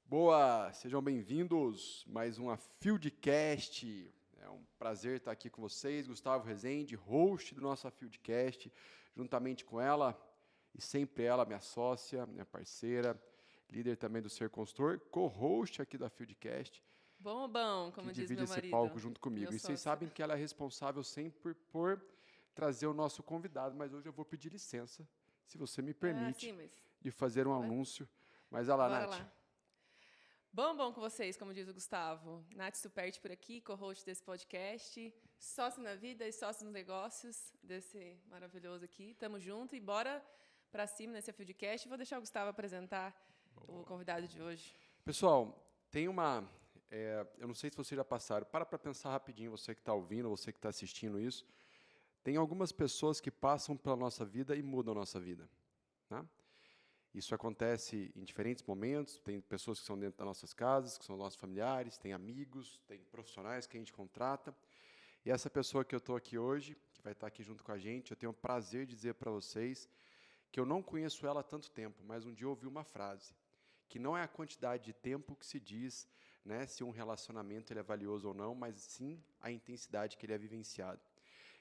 Boa, sejam bem-vindos mais uma Fieldcast. É um prazer estar aqui com vocês. Gustavo Rezende, host do nosso Fieldcast, juntamente com ela e sempre ela, minha sócia, minha parceira, líder também do Ser Consultor, co-host aqui da Fieldcast, Bom, como que diz divide meu esse marido, palco junto comigo. meu E vocês sócio. sabem que ela é responsável sempre por trazer o nosso convidado, mas hoje eu vou pedir licença, se você me Sim, permite, mas de fazer um bora, anúncio. Mas olha lá, bora Nath. lá. Bom com vocês, como diz o Gustavo. Nath Superti por aqui, co-host desse podcast, sócio na vida e sócio nos negócios desse maravilhoso aqui. Tamo junto e bora pra cima nesse Fieldcast. Vou deixar o Gustavo apresentar o convidado de hoje. Pessoal, tem uma. Eu não sei se vocês já passaram. Para pensar rapidinho, você que está ouvindo, você que está assistindo isso. Tem algumas pessoas que passam pela nossa vida e mudam a nossa vida. Né? Isso acontece em diferentes momentos. Tem pessoas que são dentro das nossas casas, que são nossos familiares, tem amigos, tem profissionais que a gente contrata. E essa pessoa que eu estou aqui hoje, que vai estar aqui junto com a gente, eu tenho o prazer de dizer para vocês que eu não conheço ela há tanto tempo, mas um dia eu ouvi uma frase, que não é a quantidade de tempo que se diz, né, se um relacionamento ele é valioso ou não, mas sim a intensidade que ele é vivenciado.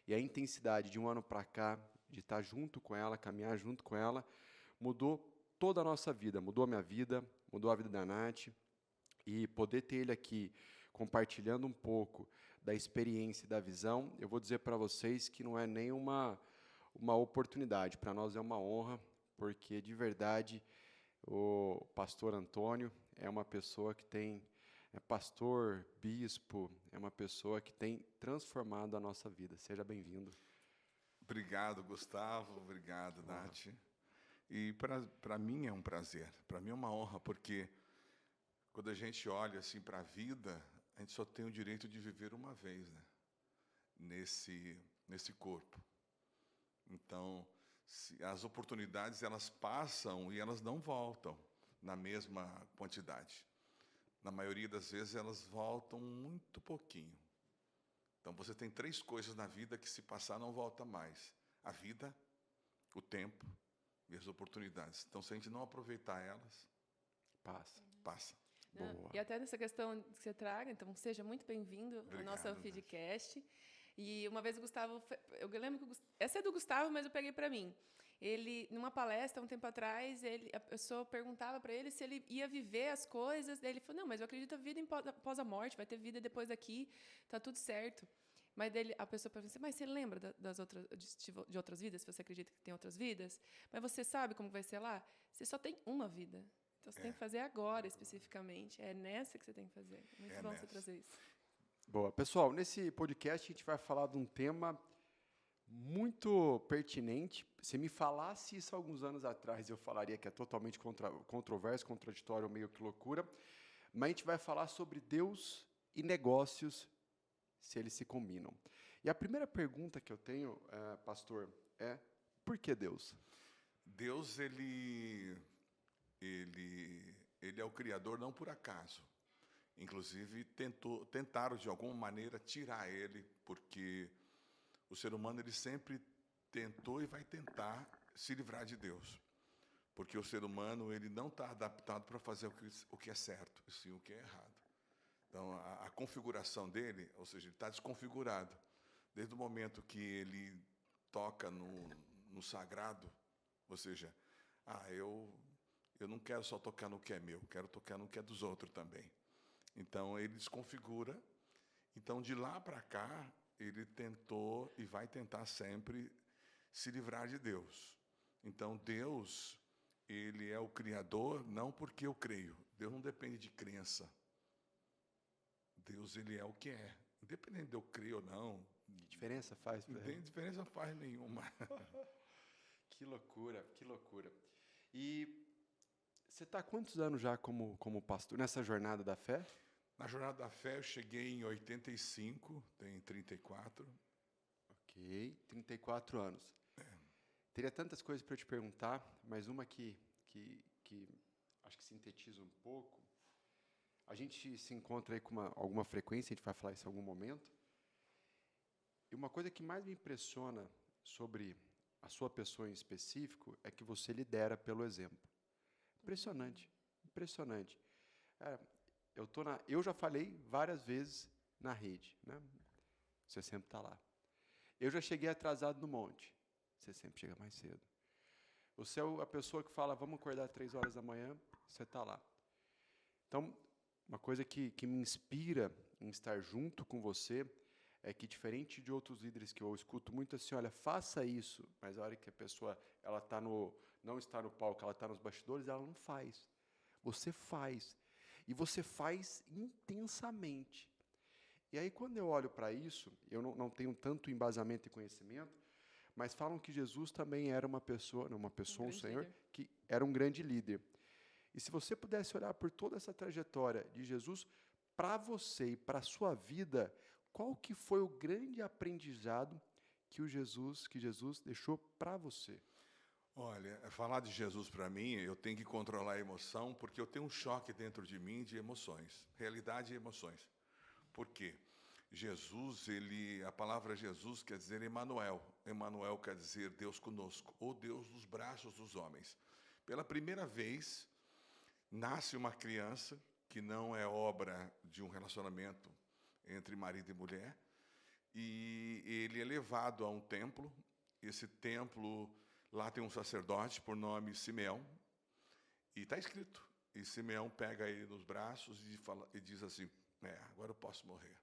E a intensidade de um ano para cá, de estar junto com ela, caminhar junto com ela, mudou toda a nossa vida, mudou a minha vida, mudou a vida da Nath, e poder ter ele aqui compartilhando um pouco da experiência e da visão, eu vou dizer para vocês que não é nem uma oportunidade, para nós é uma honra, porque de verdade o pastor Antônio é uma pessoa que é pastor, bispo, é uma pessoa que tem transformado a nossa vida. Seja bem-vindo. Obrigado, Gustavo. Obrigado, Nath. E para mim é um prazer, para mim é uma honra, porque quando a gente olha assim para a vida, a gente só tem o direito de viver uma vez, né? Nesse corpo. Então, as oportunidades elas passam e elas não voltam na mesma quantidade. Na maioria das vezes elas voltam muito pouquinho. Então você tem 3 coisas na vida que se passar não volta mais: a vida, o tempo e as oportunidades. Então se a gente não aproveitar elas, passa. Boa. E até nessa questão que você traga, então seja muito bem-vindo ao nosso Obrigado, Feedcast. E uma vez o Gustavo, eu lembro que essa é do Gustavo, mas eu peguei para mim. Ele, numa palestra, um tempo atrás, a pessoa perguntava para ele se ele ia viver as coisas. Daí ele falou: não, mas eu acredito na vida após a morte, vai ter vida depois daqui, tá tudo certo. Mas daí a pessoa pergunta assim: mas você lembra de outras vidas? Se você acredita que tem outras vidas? Mas você sabe como vai ser lá? Você só tem uma vida. Então, você tem que fazer agora, especificamente. É nessa que você tem que fazer. Muito bom você trazer isso. Boa. Pessoal, nesse podcast a gente vai falar de um tema muito pertinente. Se me falasse isso alguns anos atrás, eu falaria que é totalmente controverso, contraditório, meio que loucura. Mas a gente vai falar sobre Deus e negócios, se eles se combinam. E a primeira pergunta que eu tenho, pastor, é: por que Deus? Deus ele é o Criador não por acaso. Inclusive tentaram de alguma maneira tirar ele, porque o ser humano ele sempre tentou e vai tentar se livrar de Deus, porque o ser humano ele não está adaptado para fazer o que é certo, e sim o que é errado. Então a configuração dele, ou seja, ele está desconfigurado desde o momento que ele toca no sagrado, ou seja, eu não quero só tocar no que é meu, quero tocar no que é dos outros também. Então, ele desconfigura. Então, de lá para cá, ele tentou e vai tentar sempre se livrar de Deus. Então, Deus, ele é o Criador, não porque eu creio. Deus não depende de crença. Deus, ele é o que é. Independente de eu crer ou não. Que diferença faz? Não tem diferença faz nenhuma. Que loucura, que loucura. E você está há quantos anos já como pastor, nessa jornada da fé? Na jornada da fé, eu cheguei em 85, tenho 34. Ok, 34 anos. Teria tantas coisas para eu te perguntar, mas uma que acho que sintetiza um pouco. A gente se encontra aí com alguma frequência, a gente vai falar isso em algum momento. E uma coisa que mais me impressiona sobre a sua pessoa em específico é que você lidera pelo exemplo. Impressionante, impressionante. Cara, eu já falei várias vezes na rede, né? Você sempre está lá. Eu já cheguei atrasado no monte. Você sempre chega mais cedo. Você é a pessoa que fala, vamos acordar às 3 horas da manhã, você está lá. Então, uma coisa que me inspira em estar junto com você é que, diferente de outros líderes que eu escuto muito assim, olha, faça isso, mas a hora que a pessoa ela não está no palco, ela está nos bastidores, ela não faz. Você faz. E você faz intensamente. E aí, quando eu olho para isso, eu não tenho tanto embasamento e conhecimento, mas falam que Jesus também era uma pessoa, um Senhor, líder. que era um grande líder. E se você pudesse olhar por toda essa trajetória de Jesus para você e para a sua vida, qual que foi o grande aprendizado que Jesus deixou para você? Olha, falar de Jesus para mim, eu tenho que controlar a emoção, porque eu tenho um choque dentro de mim de emoções, realidade e emoções. Por quê? Jesus, a palavra Jesus quer dizer Emanuel. Emanuel quer dizer Deus conosco, ou Deus nos braços dos homens. Pela primeira vez, nasce uma criança que não é obra de um relacionamento entre marido e mulher, e ele é levado a um templo. Esse templo, lá tem um sacerdote por nome Simeão, e está escrito, e Simeão pega ele nos braços e diz assim, agora eu posso morrer.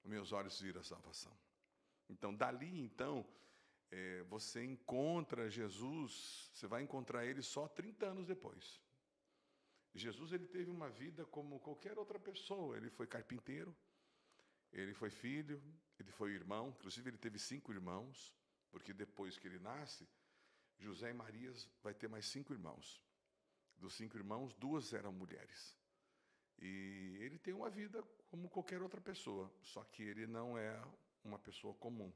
Meus olhos viram a salvação. Então, você encontra Jesus, você vai encontrar ele só 30 anos depois. Jesus, ele teve uma vida como qualquer outra pessoa. Ele foi carpinteiro, ele foi filho, ele foi irmão. Inclusive, ele teve 5 irmãos, porque depois que ele nasce, José e Maria vai ter mais 5 irmãos. Dos 5 irmãos, 2 eram mulheres. E ele tem uma vida como qualquer outra pessoa, só que ele não é uma pessoa comum.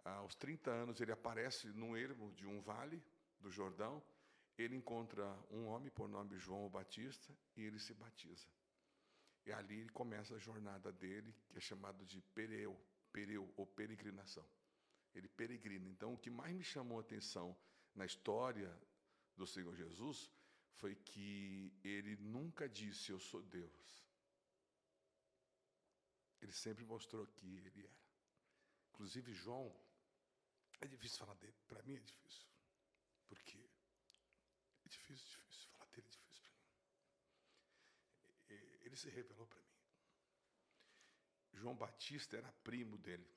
Aos 30 anos, ele aparece num ermo de um vale do Jordão. Ele encontra um homem por nome João Batista e ele se batiza. E ali ele começa a jornada dele, que é chamado de pereu ou peregrinação. Ele peregrina. Então, o que mais me chamou a atenção na história do Senhor Jesus foi que ele nunca disse, eu sou Deus. Ele sempre mostrou que ele era. Inclusive, João, é difícil falar dele. Para mim é difícil. Porque é difícil. Falar dele é difícil para mim. Ele se revelou para mim. João Batista era primo dele.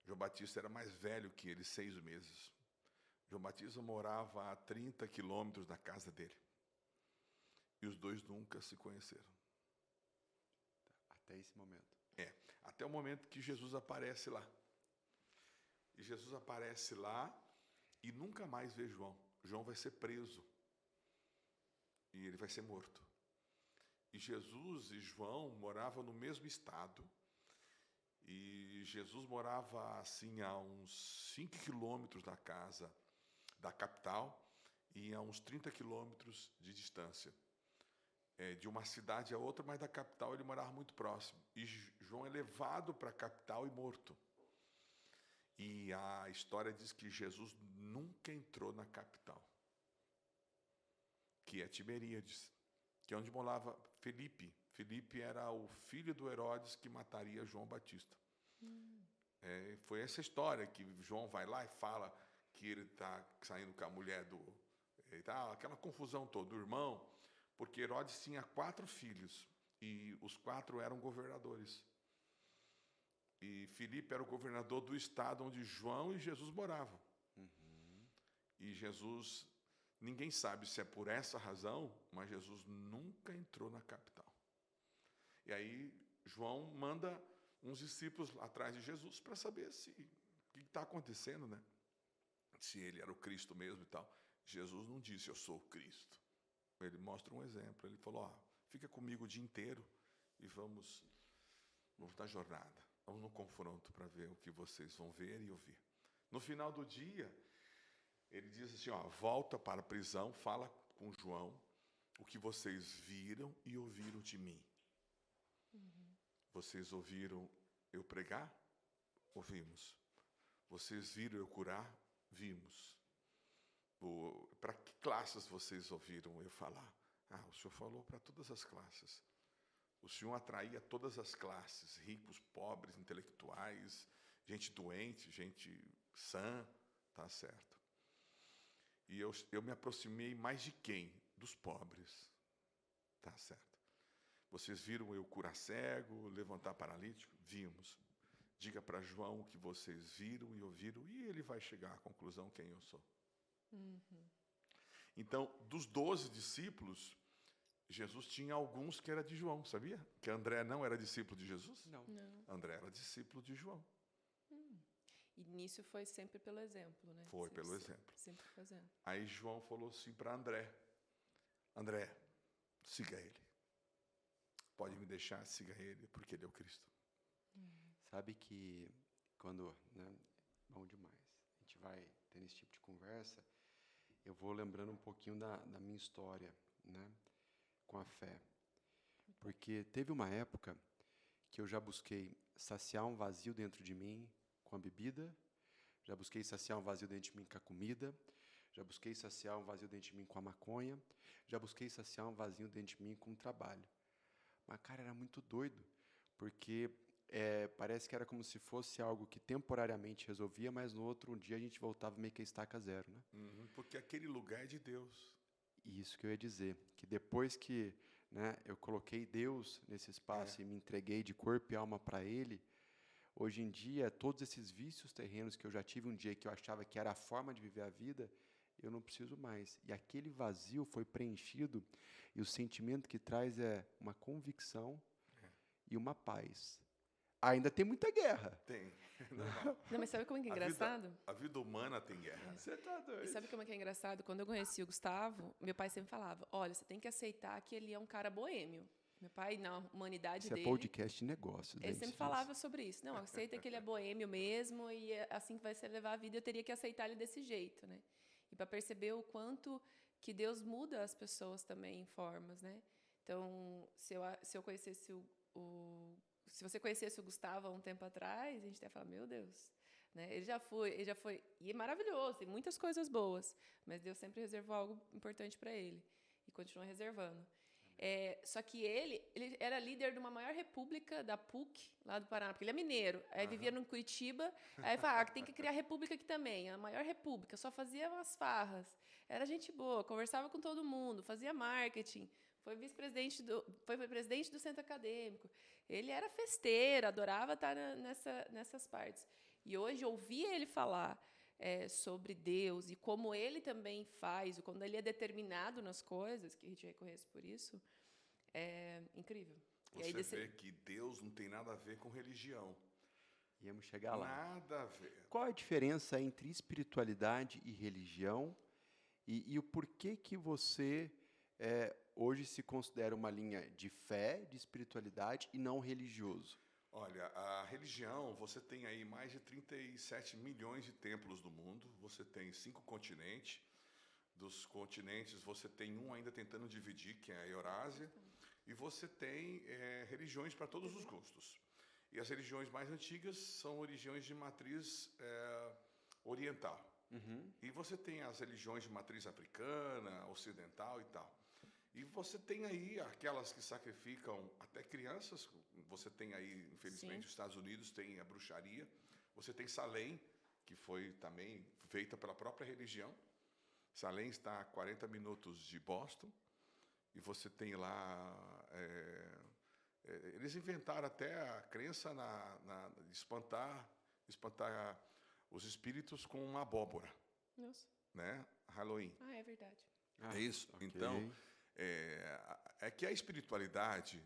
João Batista era mais velho que ele, 6 meses. João Batista morava a 30 quilômetros da casa dele. E os dois nunca se conheceram. Até esse momento. Até o momento que Jesus aparece lá. E Jesus aparece lá e nunca mais vê João. João vai ser preso. E ele vai ser morto. E Jesus e João moravam no mesmo estado. E Jesus morava assim a uns 5 quilômetros da casa da capital e a uns 30 quilômetros de distância. De uma cidade a outra, mas da capital ele morava muito próximo. E João é levado para a capital e morto. E a história diz que Jesus nunca entrou na capital, que é Tiberíades, que é onde morava Felipe. Felipe era o filho do Herodes que mataria João Batista. Foi essa história que João vai lá e fala que ele está saindo com a mulher aquela confusão toda, do irmão, porque Herodes tinha 4 filhos e os 4 eram governadores. E Filipe era o governador do estado onde João e Jesus moravam. E Jesus, ninguém sabe se é por essa razão, mas Jesus nunca entrou na capital. E aí João manda uns discípulos atrás de Jesus para saber o que está acontecendo, né? Se ele era o Cristo mesmo e tal. Jesus não disse, eu sou o Cristo. Ele mostra um exemplo. Ele falou, fica comigo o dia inteiro e vamos na jornada. Vamos no confronto para ver o que vocês vão ver e ouvir. No final do dia, ele diz assim, volta para a prisão, fala com João o que vocês viram e ouviram de mim. Vocês ouviram eu pregar? Ouvimos. Vocês viram eu curar? Vimos. Para que classes vocês ouviram eu falar? Ah, o senhor falou para todas as classes. O senhor atraía todas as classes, ricos, pobres, intelectuais, gente doente, gente sã, tá certo. E eu me aproximei mais de quem? Dos pobres, tá certo. Vocês viram eu curar cego, levantar paralítico? Vimos. Diga para João o que vocês viram e ouviram, e ele vai chegar à conclusão quem eu sou. Então, dos 12 discípulos, Jesus tinha alguns que era de João, sabia? Que André não era discípulo de Jesus? Não. Não. André era discípulo de João. E nisso foi sempre pelo exemplo, né? Foi Sempre- pelo exemplo. Sempre fazendo. Aí João falou assim para André: André, siga ele. Pode me deixar, siga ele, porque ele é o Cristo. Sabe que quando, né, bom demais, a gente vai tendo esse tipo de conversa, eu vou lembrando um pouquinho da minha história, né, com a fé. Porque teve uma época que eu já busquei saciar um vazio dentro de mim com a bebida, já busquei saciar um vazio dentro de mim com a comida, já busquei saciar um vazio dentro de mim com a maconha, já busquei saciar um vazio dentro de mim com o trabalho. Mas, cara, era muito doido, porque parece que era como se fosse algo que temporariamente resolvia, mas no outro dia a gente voltava meio que a estaca zero, né? Porque aquele lugar é de Deus. E isso que eu ia dizer, que depois que, né, eu coloquei Deus nesse espaço e me entreguei de corpo e alma para Ele, hoje em dia, todos esses vícios terrenos que eu já tive um dia que eu achava que era a forma de viver a vida, eu não preciso mais. E aquele vazio foi preenchido, e o sentimento que traz é uma convicção e uma paz. Ainda tem muita guerra. Tem. Normal. Não, mas sabe como é que é engraçado? A vida humana tem guerra. Né? Você tá E doido. sabe como é que é engraçado? Quando eu conheci o Gustavo, meu pai sempre falava: olha, você tem que aceitar que ele é um cara boêmio. Meu pai, na humanidade Isso é dele, podcast de negócios. ele sempre falava sobre isso. Não, aceita que ele é boêmio mesmo e é assim que vai ser levar a vida. Eu teria que aceitar ele desse jeito, né? E para perceber o quanto que Deus muda as pessoas também em formas, né? Então, se eu conhecesse se você conhecesse o Gustavo há um tempo atrás, a gente até fala, meu Deus, né? Ele já foi, e é maravilhoso, tem muitas coisas boas, mas Deus sempre reservou algo importante para ele e continua reservando. Só que ele era líder de uma maior república da PUC, lá do Paraná, porque ele é mineiro. Aí vivia no Curitiba, aí falava, tem que criar república aqui também, a maior república, só fazia umas farras. Era gente boa, conversava com todo mundo, fazia marketing, foi presidente do centro acadêmico. Ele era festeiro, adorava estar nessas partes. E hoje, ouvir ele falar sobre Deus e como ele também faz, quando ele é determinado nas coisas, que a gente reconhece por isso, é incrível. Você vê que Deus não tem nada a ver com religião. Íamos chegar lá. Nada a ver. Qual a diferença entre espiritualidade e religião? E o porquê que você hoje se considera uma linha de fé, de espiritualidade e não religioso? Olha, a religião, você tem aí mais de 37 milhões de templos no mundo, você tem 5 continentes, dos continentes você tem um ainda tentando dividir, que é a Eurásia, e você tem religiões para todos os gostos. E as religiões mais antigas são religiões de matriz oriental. E você tem as religiões de matriz africana, ocidental e tal. E você tem aí aquelas que sacrificam até crianças. Você tem aí, infelizmente, os Estados Unidos tem a bruxaria. Você tem Salem, que foi também feita pela própria religião. Salem está a 40 minutos de Boston. E você tem lá... eles inventaram até a crença de espantar os espíritos com uma abóbora. Nossa. Né? Halloween. Ah, é verdade. É isso. Okay. Então... É que a espiritualidade,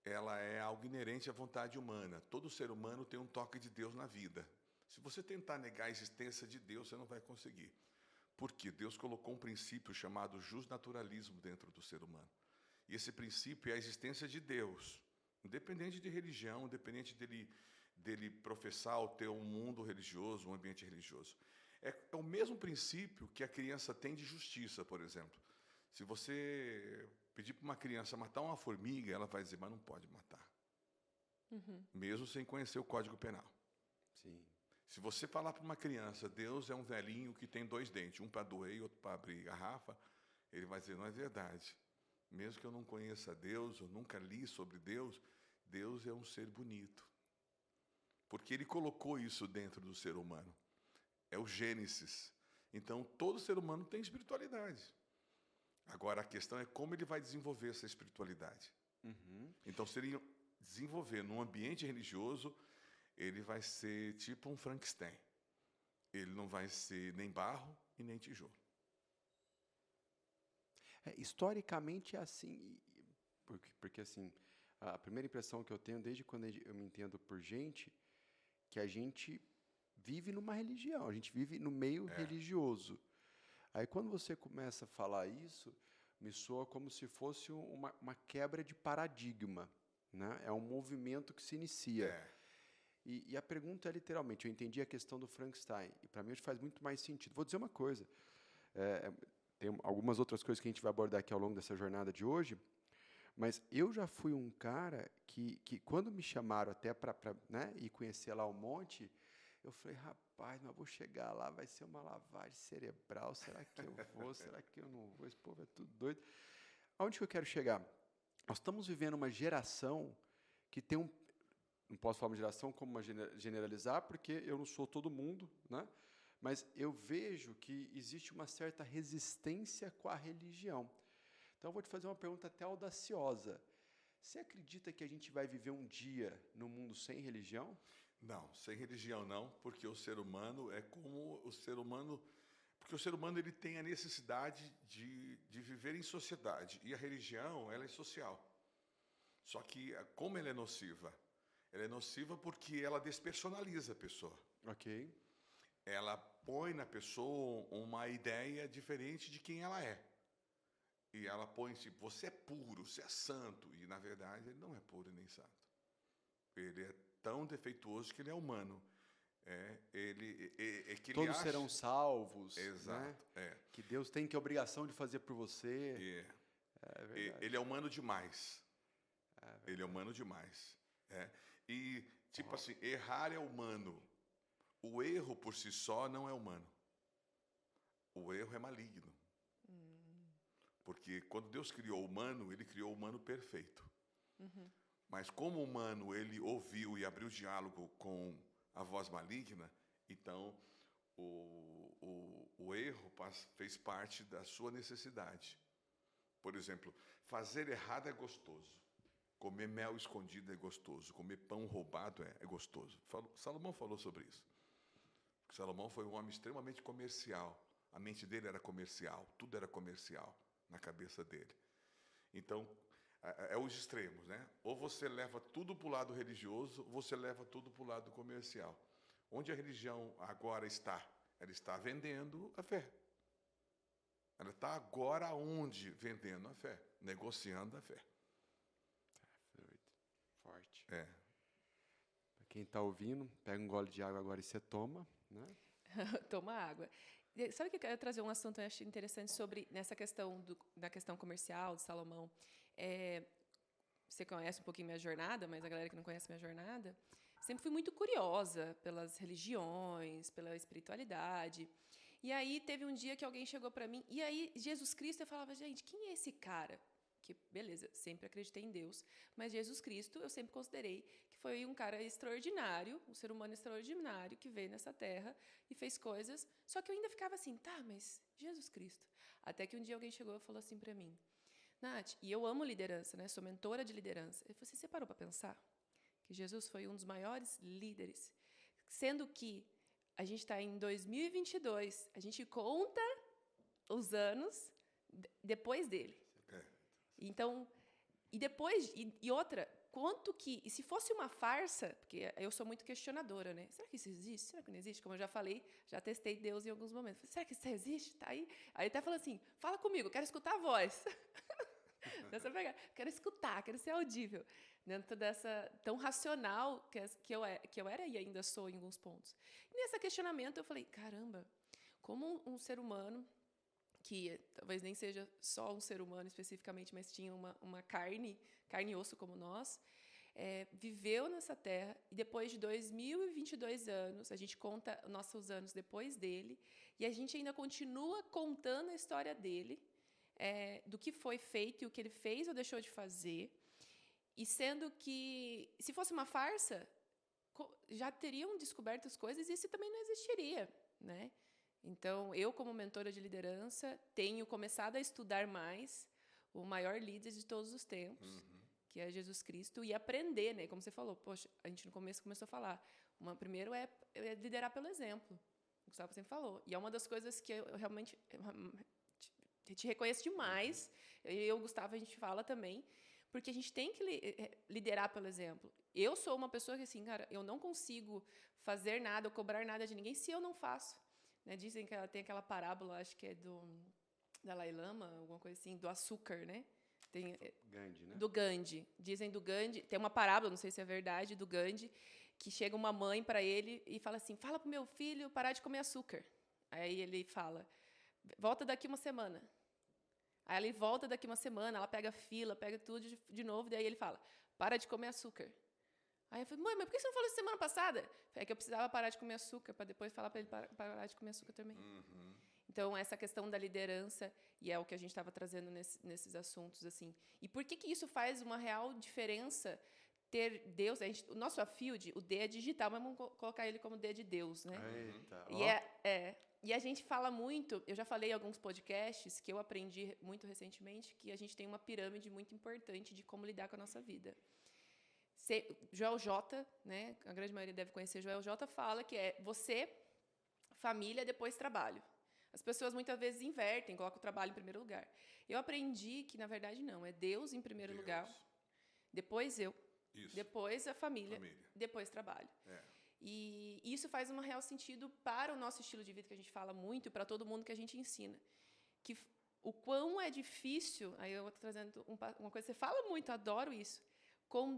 ela é algo inerente à vontade humana. Todo ser humano tem um toque de Deus na vida. Se você tentar negar a existência de Deus, você não vai conseguir. Porque Deus colocou um princípio chamado justnaturalismo dentro do ser humano. E esse princípio é a existência de Deus, independente de religião, independente dele professar ou ter um mundo religioso, um ambiente religioso. É o mesmo princípio que a criança tem de justiça, por exemplo. Se você pedir para uma criança matar uma formiga, ela vai dizer, mas não pode matar. Mesmo sem conhecer o Código Penal. Sim. Se você falar para uma criança, Deus é um velhinho que tem 2 dentes, um para doer e outro para abrir garrafa, ele vai dizer, não é verdade. Mesmo que eu não conheça Deus, eu nunca li sobre Deus, Deus é um ser bonito. Porque Ele colocou isso dentro do ser humano. É o Gênesis. Então, todo ser humano tem espiritualidade. Agora, a questão é como ele vai desenvolver essa espiritualidade. Então, se ele desenvolver num ambiente religioso, ele vai ser tipo um Frankenstein. Ele não vai ser nem barro e nem tijolo. Historicamente é assim, porque assim, a primeira impressão que eu tenho desde quando eu me entendo por gente, que a gente vive numa religião, a gente vive no meio religioso. Aí quando você começa a falar isso, me soa como se fosse uma quebra de paradigma, né? É um movimento que se inicia. E a pergunta é literalmente, eu entendi a questão do Frankenstein, e para mim faz muito mais sentido. Vou dizer uma coisa, tem algumas outras coisas que a gente vai abordar aqui ao longo dessa jornada de hoje, mas eu já fui um cara que quando me chamaram até para né, ir conhecer lá o monte, eu falei, rapaz, mas vou chegar lá, vai ser uma lavagem cerebral, será que eu vou, será que eu não vou? Esse povo é tudo doido. Aonde que eu quero chegar? Nós estamos vivendo uma geração que tem não posso falar uma geração como uma generalizar, porque eu não sou todo mundo, né? Mas eu vejo que existe uma certa resistência com a religião. Então, eu vou te fazer uma pergunta até audaciosa. Você acredita que a gente vai viver um dia no mundo sem religião? Não, sem religião não, porque o ser humano é como o ser humano... Porque o ser humano ele tem a necessidade de viver em sociedade. E a religião, ela é social. Só que, como ela é nociva? Ela é nociva porque ela despersonaliza a pessoa. Ok. Ela põe na pessoa uma ideia diferente de quem ela é. E ela põe tipo, você é puro, você é santo. E, na verdade, ele não é puro nem santo. Ele é tão defeituoso que ele é humano. Que todos serão salvos. Exato. Né? Que Deus tem obrigação de fazer por você. É verdade. Ele é humano demais. Ele é humano demais. E, tipo assim, errar é humano. O erro por si só não é humano. O erro é maligno. Porque quando Deus criou o humano, Ele criou o humano perfeito. Mas como o humano, ele ouviu e abriu diálogo com a voz maligna, então o erro fez parte da sua necessidade. Por exemplo, fazer errado é gostoso. Comer mel escondido é gostoso. Comer pão roubado é gostoso. Salomão falou sobre isso. Salomão foi um homem extremamente comercial. A mente dele era comercial. Tudo era comercial na cabeça dele. Então, é os extremos, né? Ou você leva tudo para o lado religioso, ou você leva tudo para o lado comercial. Onde a religião agora está? Ela está vendendo a fé. Ela está agora onde? Vendendo a fé. Negociando a fé. Forte. Para quem está ouvindo, pega um gole de água agora e você toma, né? Toma água. Sabe que eu quero trazer um assunto que eu acho interessante sobre nessa questão da questão comercial de Salomão. Você conhece um pouquinho minha jornada, mas a galera que não conhece minha jornada, sempre fui muito curiosa pelas religiões, pela espiritualidade. E aí teve um dia que alguém chegou para mim, e aí Jesus Cristo, eu falava, gente, quem é esse cara? Que, beleza, sempre acreditei em Deus, mas Jesus Cristo eu sempre considerei que foi um cara extraordinário, um ser humano extraordinário que veio nessa terra e fez coisas, só que eu ainda ficava assim, tá, mas Jesus Cristo. Até que um dia alguém chegou e falou assim para mim, Nath, e eu amo liderança, né? Sou mentora de liderança. Ele falou assim, você parou para pensar que Jesus foi um dos maiores líderes, sendo que a gente está em 2022, a gente conta os anos depois dele. Então, e depois, e outra, quanto que, e se fosse uma farsa, porque eu sou muito questionadora, né? Será que isso existe? Será que não existe? Como eu já falei, já testei Deus em alguns momentos. Será que isso existe? Tá aí? Aí até falou assim, fala comigo, quero escutar a voz. Dessa pegada, quero escutar, quero ser audível. Dentro dessa, tão racional que eu era e ainda sou em alguns pontos. E nesse questionamento eu falei, caramba, como um ser humano que talvez nem seja só um ser humano especificamente, mas tinha uma carne e osso como nós, viveu nessa terra, e depois de 2022 anos, a gente conta nossos anos depois dele, e a gente ainda continua contando a história dele, do que foi feito e o que ele fez ou deixou de fazer. E sendo que, se fosse uma farsa, já teriam descoberto as coisas e isso também não existiria, né? Então, eu, como mentora de liderança, tenho começado a estudar mais o maior líder de todos os tempos, que é Jesus Cristo, e aprender, né? Como você falou, poxa, a gente no começo começou a falar. Primeiro é liderar pelo exemplo, o Gustavo sempre falou. E é uma das coisas que eu realmente te reconheço demais. Eu, Gustavo, a gente fala também, porque a gente tem que liderar pelo exemplo. Eu sou uma pessoa que, assim, cara, eu não consigo fazer nada ou cobrar nada de ninguém se eu não faço. Né? Dizem que ela tem aquela parábola, acho que é do Dalai Lama, alguma coisa assim, do açúcar, né? Tem, Gandhi, né? do Gandhi. Dizem do Gandhi, tem uma parábola, não sei se é verdade, do Gandhi, que chega uma mãe para ele e fala assim, fala para o meu filho parar de comer açúcar. Aí ele fala, volta daqui uma semana. Aí ele volta daqui uma semana, ela pega fila, pega tudo de novo, daí ele fala, para de comer açúcar. Aí eu falei, mãe, mas por que você não falou isso semana passada? É que eu precisava parar de comer açúcar, para depois falar para ele parar de comer açúcar também. Então, essa questão da liderança, e é o que a gente estava trazendo nesses assuntos, assim. E por que isso faz uma real diferença ter Deus? O nosso Afield, o D é digital, mas vamos colocar ele como D de Deus, né? Eita, E a gente fala muito, eu já falei em alguns podcasts, que eu aprendi muito recentemente, que a gente tem uma pirâmide muito importante de como lidar com a nossa vida. Joel J, né, a grande maioria deve conhecer, Joel J fala que é você, família, depois trabalho. As pessoas muitas vezes invertem, colocam o trabalho em primeiro lugar. Eu aprendi que, na verdade, não. É Deus em primeiro lugar, depois eu, depois a família, depois trabalho. E isso faz um real sentido para o nosso estilo de vida, que a gente fala muito, e para todo mundo que a gente ensina. Que o quão é difícil, aí eu estou trazendo uma coisa que você fala muito, adoro isso. Com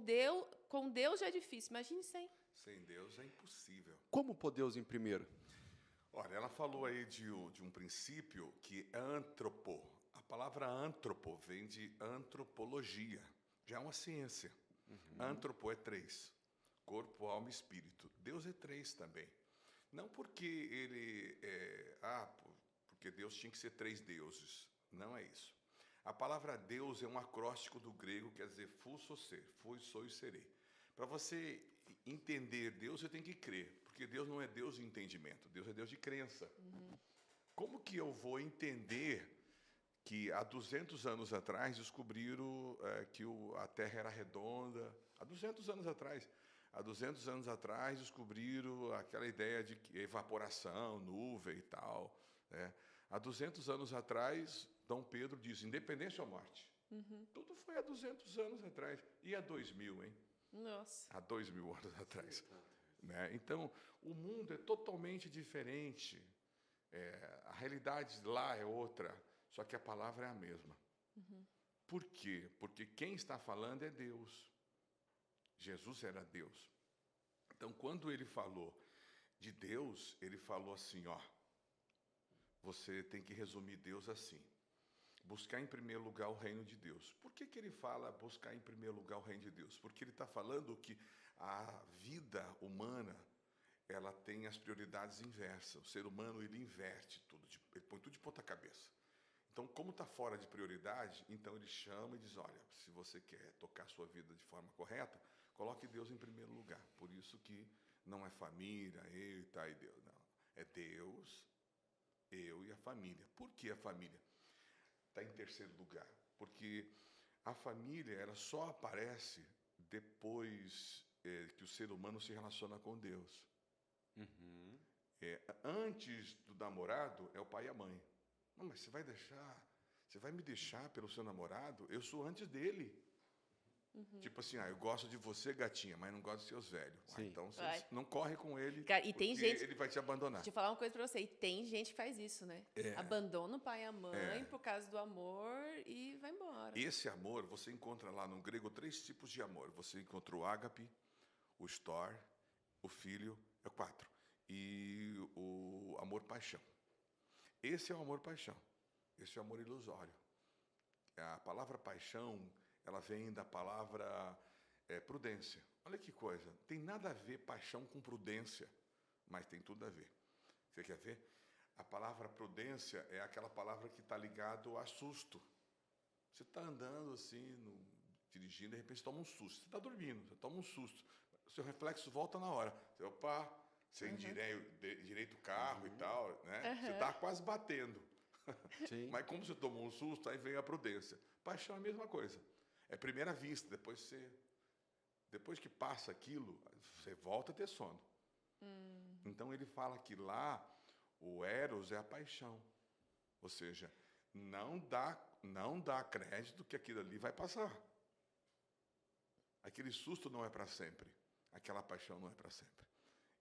Deus já é difícil, imagine sem. Sem Deus é impossível. Como pôr Deus em primeiro? Olha, ela falou aí de um princípio que é antropo. A palavra antropo vem de antropologia. Já é uma ciência. Antropo é 3. Corpo, alma e espírito. Deus é 3 também. Não porque ele porque Deus tinha que ser 3 deuses. Não é isso. A palavra Deus é um acróstico do grego, quer dizer fui, sou, ser. Fui, sou e serei. Para você entender Deus, você tem que crer. Porque Deus não é Deus de entendimento, Deus é Deus de crença. Como que eu vou entender que há 200 anos atrás descobriram que a Terra era redonda? Há 200 anos atrás. Há 200 anos atrás descobriram aquela ideia de evaporação, nuvem e tal. Né? Há 200 anos atrás, Dom Pedro diz, independência ou morte. Tudo foi há 200 anos atrás. E há 2000, hein? Nossa. Há 2000 anos atrás. Né? Então, o mundo é totalmente diferente. A realidade lá é outra, só que a palavra é a mesma. Por quê? Porque quem está falando é Deus. Jesus era Deus. Então, quando ele falou de Deus, ele falou assim, você tem que resumir Deus assim. Buscar em primeiro lugar o reino de Deus. Por que ele fala buscar em primeiro lugar o reino de Deus? Porque ele está falando que a vida humana, ela tem as prioridades inversas. O ser humano, ele inverte tudo, ele põe tudo de ponta cabeça. Então, como está fora de prioridade, então ele chama e diz, olha, se você quer tocar a sua vida de forma correta, coloque Deus em primeiro lugar. Por isso que não é família, eu e tá, e Deus, não. É Deus, eu e a família. Por que a família está em terceiro lugar? Porque a família, ela só aparece depois que o ser humano se relaciona com Deus. Antes do namorado, é o pai e a mãe. Não, mas você vai me deixar pelo seu namorado? Eu sou antes dele. Tipo assim, eu gosto de você, gatinha, mas não gosto dos seus velhos. Então você não corre com ele, cara, e tem gente, ele vai te abandonar. Deixa eu falar uma coisa pra você, e tem gente que faz isso, né? Abandona o pai e a mãe por causa do amor e vai embora. Esse amor, você encontra lá no grego 3 tipos de amor. Você encontra o ágape, o storge, o filho, 4. E o amor-paixão. Esse é o amor-paixão. Esse é o amor ilusório. A palavra paixão, ela vem da palavra prudência. Olha que coisa. Tem nada a ver paixão com prudência, mas tem tudo a ver. Você quer ver? A palavra prudência é aquela palavra que está ligado a susto. Você está andando assim, dirigindo, de repente você toma um susto. Você está dormindo, você toma um susto. Seu reflexo volta na hora. Você, opa, você endireita o carro e tal, né? Você está quase batendo. Sim. Mas como você tomou um susto, aí vem a prudência. Paixão é a mesma coisa. É primeira vista, depois que passa aquilo, você volta a ter sono. Então ele fala que lá o eros é a paixão. Ou seja, não dá crédito que aquilo ali vai passar. Aquele susto não é para sempre. Aquela paixão não é para sempre.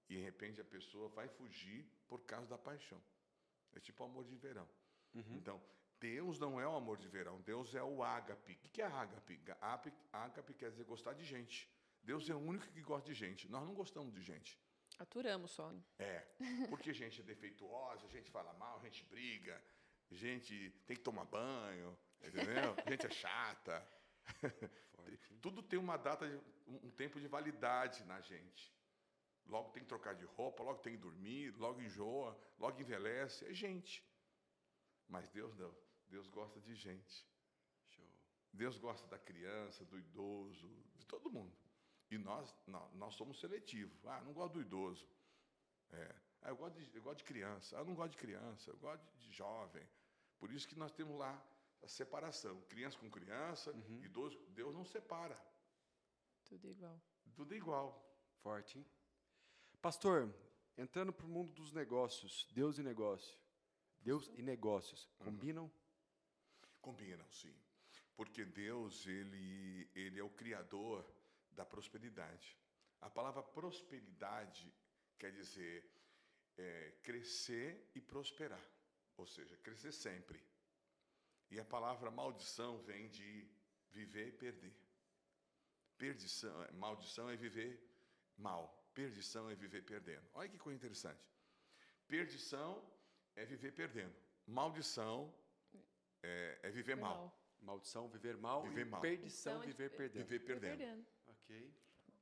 E de repente a pessoa vai fugir por causa da paixão. É tipo o amor de verão. Então, Deus não é o amor de verão, Deus é o ágape. O que é ágape? Ágape quer dizer gostar de gente. Deus é o único que gosta de gente. Nós não gostamos de gente. Aturamos só. Né? Porque gente é defeituosa, gente fala mal, gente briga, gente tem que tomar banho, entendeu? Gente é chata. Tudo tem uma data, um tempo de validade na gente. Logo tem que trocar de roupa, logo tem que dormir, logo enjoa, logo envelhece. É gente. Mas Deus não. Deus gosta de gente. Show. Deus gosta da criança, do idoso, de todo mundo. E nós somos seletivos. Não gosto do idoso. Eu gosto de criança. Eu não gosto de criança, eu gosto de jovem. Por isso que nós temos lá a separação. Criança com criança, idoso. Deus não separa. Tudo igual. Tudo igual. Forte, hein? Pastor, entrando para o mundo dos negócios, Deus e negócio. Deus e negócios, combinam? Combinam, sim. Porque Deus, ele é o criador da prosperidade. A palavra prosperidade quer dizer crescer e prosperar. Ou seja, crescer sempre. E a palavra maldição vem de viver e perder. Maldição é viver mal. Perdição é viver perdendo. Olha que coisa interessante. Perdição é viver perdendo. Maldição é viver mal. Maldição, viver mal. Viver e mal. Perdição, Então, viver perdendo. Viver perdendo. Perdendo. Ok.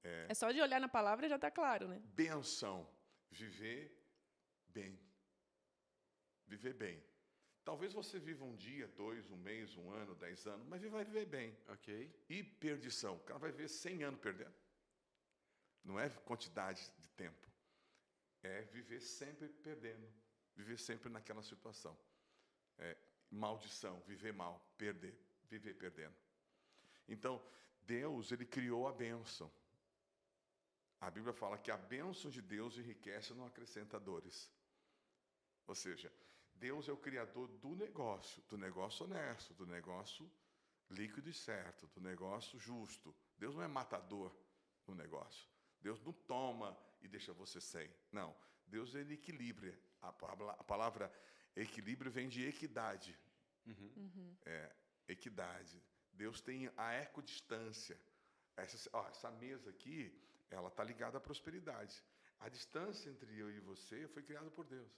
É só de olhar na palavra já está claro, né? Benção, viver bem. Viver bem. Talvez você viva um dia, 2, um mês, 1 ano, 10 anos, mas vai viver bem. Ok. E perdição, o cara vai viver 100 anos perdendo. Não é quantidade de tempo. É viver sempre perdendo. Viver sempre naquela situação. Maldição, viver mal, perder, viver perdendo. Então, Deus, ele criou a bênção. A Bíblia fala que a bênção de Deus enriquece e não acrescenta dores. Ou seja, Deus é o criador do negócio honesto, do negócio líquido e certo, do negócio justo. Deus não é matador no negócio. Deus não toma e deixa você sem. Não, Deus ele equilibra. A palavra equilíbrio vem de equidade. Equidade. Deus tem a equidistância. Essa mesa aqui, ela está ligada à prosperidade. A distância entre eu e você foi criada por Deus.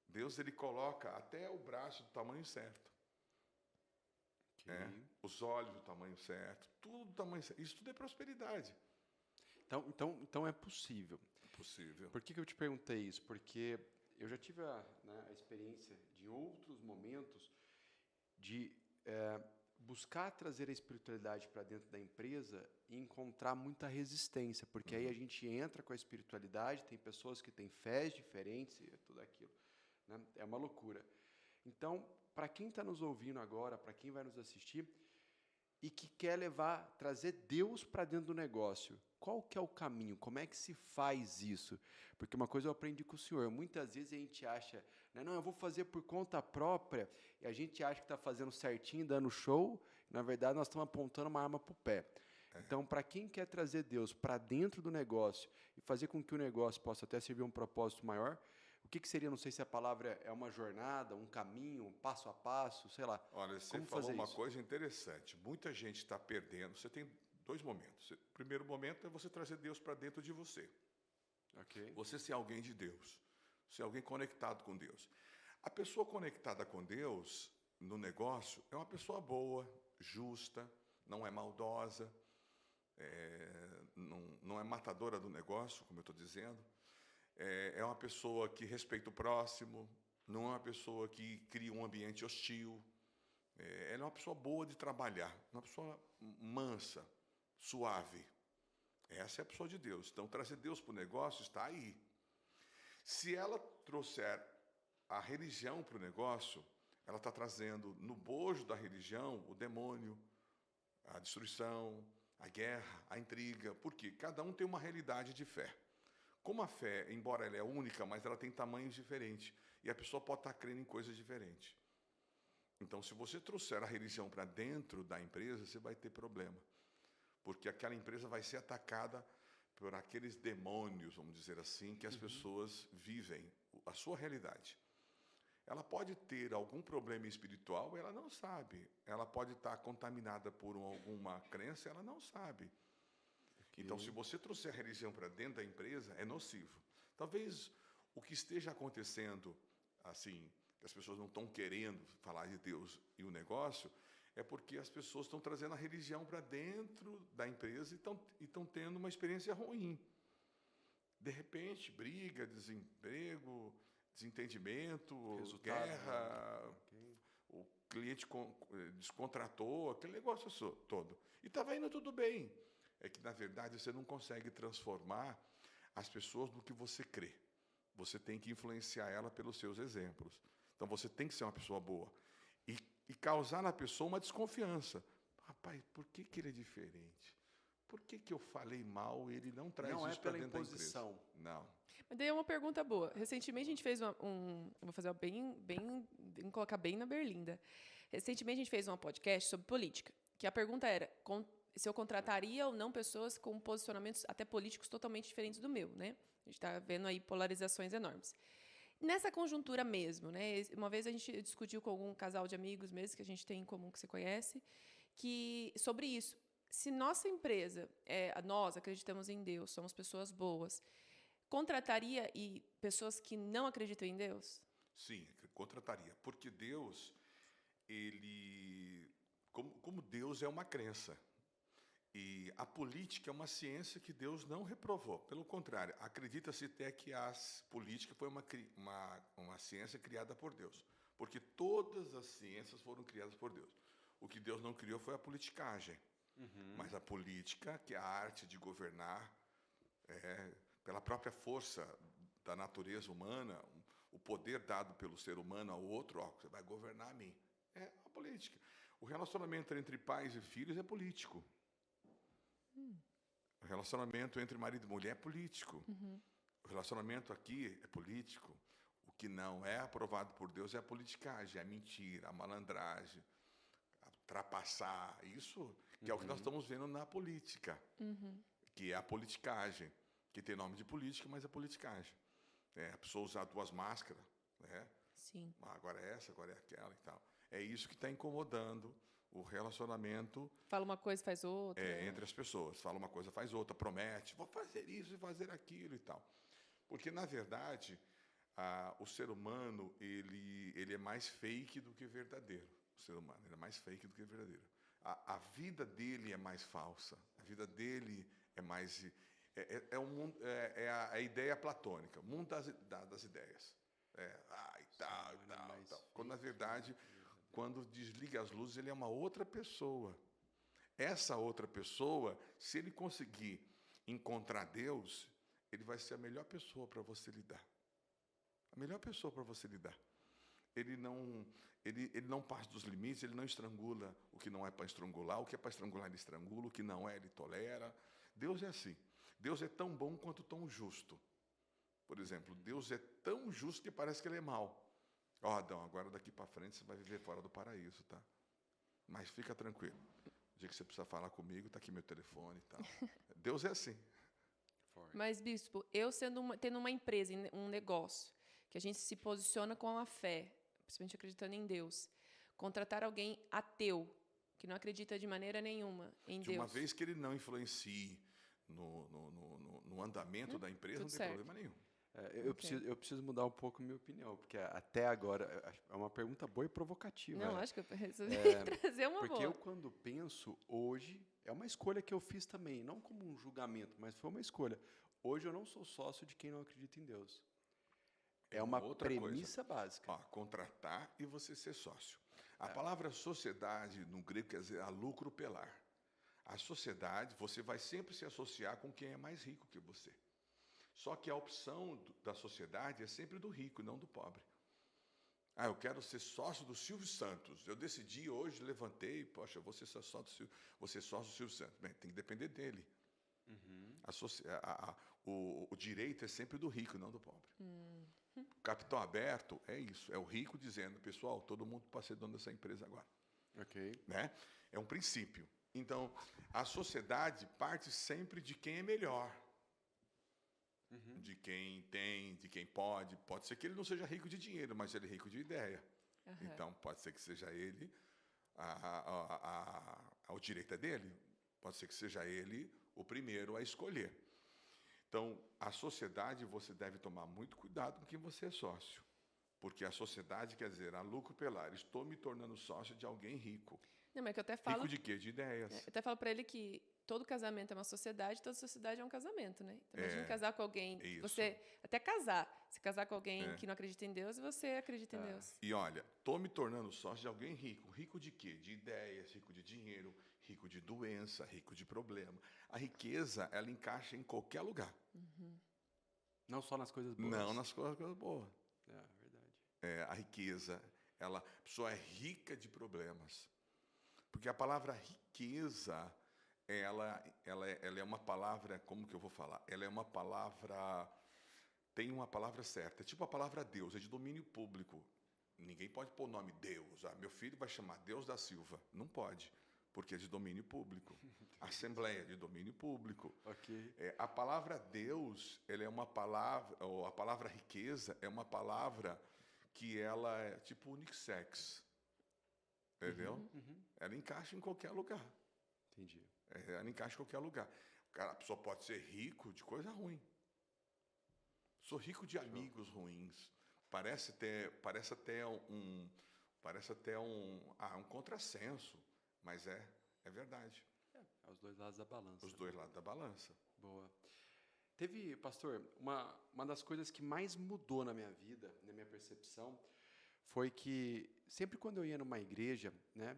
Deus ele coloca até o braço do tamanho certo. Ok. Os olhos do tamanho certo, tudo do tamanho certo. Isso tudo é prosperidade. Então é possível. É possível. Por que eu te perguntei isso? Porque eu já tive a experiência de outros momentos de buscar trazer a espiritualidade para dentro da empresa e encontrar muita resistência, porque aí a gente entra com a espiritualidade, tem pessoas que têm fés diferentes e tudo aquilo. Né? É uma loucura. Então, para quem está nos ouvindo agora, para quem vai nos assistir e que quer trazer Deus para dentro do negócio, qual que é o caminho? Como é que se faz isso? Porque uma coisa eu aprendi com o senhor, muitas vezes a gente acha, né, não, eu vou fazer por conta própria, e a gente acha que está fazendo certinho, dando show, e na verdade nós estamos apontando uma arma para o pé. Então, para quem quer trazer Deus para dentro do negócio e fazer com que o negócio possa até servir um propósito maior, o que seria, não sei se a palavra é uma jornada, um caminho, um passo a passo, sei lá. Olha, você como falou fazer uma isso? coisa interessante. Muita gente está perdendo. Você tem 2 momentos. O primeiro momento é você trazer Deus para dentro de você. Ok. Você ser alguém de Deus. Ser alguém conectado com Deus. A pessoa conectada com Deus no negócio é uma pessoa boa, justa, não é maldosa, não é matadora do negócio, como eu estou dizendo. É uma pessoa que respeita o próximo, não é uma pessoa que cria um ambiente hostil. Ela é uma pessoa boa de trabalhar, uma pessoa mansa, suave. Essa é a pessoa de Deus. Então, trazer Deus para o negócio está aí. Se ela trouxer a religião para o negócio, ela está trazendo no bojo da religião o demônio, a destruição, a guerra, a intriga. Por quê? Cada um tem uma realidade de fé. Como a fé, embora ela é única, mas ela tem tamanhos diferentes. E a pessoa pode estar crendo em coisas diferentes. Então, se você trouxer a religião para dentro da empresa, você vai ter problema. Porque aquela empresa vai ser atacada por aqueles demônios, vamos dizer assim, que as pessoas vivem, a sua realidade. Ela pode ter algum problema espiritual, ela não sabe. Ela pode estar contaminada por alguma crença, ela não sabe. Então, se você trouxer a religião para dentro da empresa, é nocivo. Talvez o que esteja acontecendo, assim, que as pessoas não estão querendo falar de Deus e o negócio, é porque as pessoas estão trazendo a religião para dentro da empresa e estão tendo uma experiência ruim. De repente, briga, desemprego, desentendimento, Resultado, guerra, o cliente descontratou, aquele negócio todo. E estava indo tudo bem. É que, na verdade, você não consegue transformar as pessoas no que você crê. Você tem que influenciar ela pelos seus exemplos. Então, você tem que ser uma pessoa boa. E causar na pessoa uma desconfiança. Rapaz, por que ele é diferente? Por que eu falei mal e ele não traz isso para dentro da empresa? Não. Mas daí é uma pergunta boa. Recentemente a gente fez eu vou fazer bem colocar bem na berlinda. Recentemente a gente fez um podcast sobre política, que a pergunta era se eu contrataria ou não pessoas com posicionamentos até políticos totalmente diferentes do meu, né? A gente está vendo aí polarizações enormes. Nessa conjuntura mesmo, né? Uma vez a gente discutiu com algum casal de amigos mesmo que a gente tem em comum, que você conhece, sobre isso. Se nossa empresa, nós acreditamos em Deus, somos pessoas boas, contrataria pessoas que não acreditam em Deus? Sim, contrataria. Porque Deus, como Deus é uma crença. E a política é uma ciência que Deus não reprovou. Pelo contrário, acredita-se até que a política foi uma ciência criada por Deus. Porque todas as ciências foram criadas por Deus. O que Deus não criou foi a politicagem. Mas a política, que é a arte de governar, pela própria força da natureza humana, o poder dado pelo ser humano ao outro, você vai governar a mim. É a política. O relacionamento entre pais e filhos é político. O relacionamento entre marido e mulher é político. O relacionamento aqui é político. O que não é aprovado por Deus é a politicagem, a mentira, a malandragem, a trapaçar. Isso que é o que nós estamos vendo na política, que é a politicagem, que tem nome de política, mas é politicagem. A pessoa usar duas máscaras, né? Sim. Agora é essa, agora é aquela e tal. É isso que está incomodando o relacionamento. Fala uma coisa, faz outra. Entre as pessoas. Fala uma coisa, faz outra, promete, vou fazer isso e fazer aquilo e tal. Porque, na verdade, o ser humano, ele é mais fake do que verdadeiro. O ser humano, ele é mais fake do que verdadeiro. A vida dele é mais falsa. A vida dele é mais... a ideia platônica, o mundo das ideias. Tal. Quando, na verdade, quando desliga as luzes, ele é uma outra pessoa. Essa outra pessoa, se ele conseguir encontrar Deus, ele vai ser a melhor pessoa para você lidar. A melhor pessoa para você lidar. Ele não passa dos limites, ele não estrangula o que não é para estrangular, o que é para estrangular ele estrangula, o que não é ele tolera. Deus é assim. Deus é tão bom quanto tão justo. Por exemplo, Deus é tão justo que parece que ele é mau. Adão, agora daqui para frente você vai viver fora do paraíso, tá? Mas fica tranquilo. O dia que você precisa falar comigo, está aqui meu telefone e tal. Deus é assim. Mas, bispo, eu tendo uma empresa, um negócio, que a gente se posiciona com a fé, principalmente acreditando em Deus, contratar alguém ateu, que não acredita de maneira nenhuma em Deus. De uma vez que ele não influencie no andamento da empresa, não tem problema nenhum. Eu preciso mudar um pouco a minha opinião, porque até agora é uma pergunta boa e provocativa. Não, acho que eu resolvi trazer uma porque boa. eu, quando penso hoje, é uma escolha que eu fiz também, não como um julgamento, mas foi uma escolha. Hoje eu não sou sócio de quem não acredita em Deus. É É uma outra coisa. premissa básica. Ó, contratar e você ser sócio. A palavra sociedade, no grego, quer dizer a lucro pelar. A sociedade, você vai sempre se associar com quem é mais rico que você. Só que a opção da sociedade é sempre do rico e não do pobre. Ah, eu quero ser sócio do Silvio Santos. Eu decidi hoje, levantei, poxa, eu vou ser sócio do Silvio Santos. Bem, tem que depender dele. O direito é sempre do rico e não do pobre. Capital aberto é isso. É o rico dizendo, pessoal, todo mundo pode ser dono dessa empresa agora. Ok. Né? É um princípio. Então, a sociedade parte sempre de quem é melhor. De quem tem, de quem pode. Pode ser que ele não seja rico de dinheiro, mas ele é rico de ideia. Então, pode ser que seja ele, o direito é dele. Pode ser que seja ele o primeiro a escolher. Então, a sociedade, você deve tomar muito cuidado com quem você é sócio. Porque a sociedade quer dizer, a lucro pelar, estou me tornando sócio de alguém rico. Não, mas que eu até falo, Rico de quê? De ideias. eu até falo para ele que todo casamento é uma sociedade, toda sociedade é um casamento, né? Então, imagina casar com alguém, isso. você até se casar com alguém que não acredita em Deus e você acredita em Deus. E olha, estou me tornando sócio de alguém rico. Rico de quê? De ideias, rico de dinheiro, rico de doença, rico de problema. A riqueza, ela encaixa em qualquer lugar. Não só nas coisas boas. Não nas coisas boas. É, verdade. A riqueza, a pessoa é rica de problemas. Porque a palavra riqueza, ela é uma palavra, como que eu vou falar? Ela é uma palavra, tem uma palavra certa. É tipo a palavra Deus, é de domínio público. Ninguém pode pôr o nome Deus. Ah, meu filho vai chamar Deus da Silva. Não pode, porque é de domínio público. Assembleia é de domínio público. Ok. A palavra Deus, ela é uma palavra, ou a palavra riqueza é uma palavra que ela é tipo unissex. Entendeu? Ela encaixa em qualquer lugar. Entendi. Ela encaixa em qualquer lugar. A pessoa pode ser rico de coisa ruim. Sou rico de amigos ruins. Parece até um contrassenso, mas é verdade. Os dois lados da balança. Os dois lados da balança. Boa. Teve, pastor, uma das coisas que mais mudou na minha vida, na minha percepção, foi que sempre quando eu ia numa igreja, né,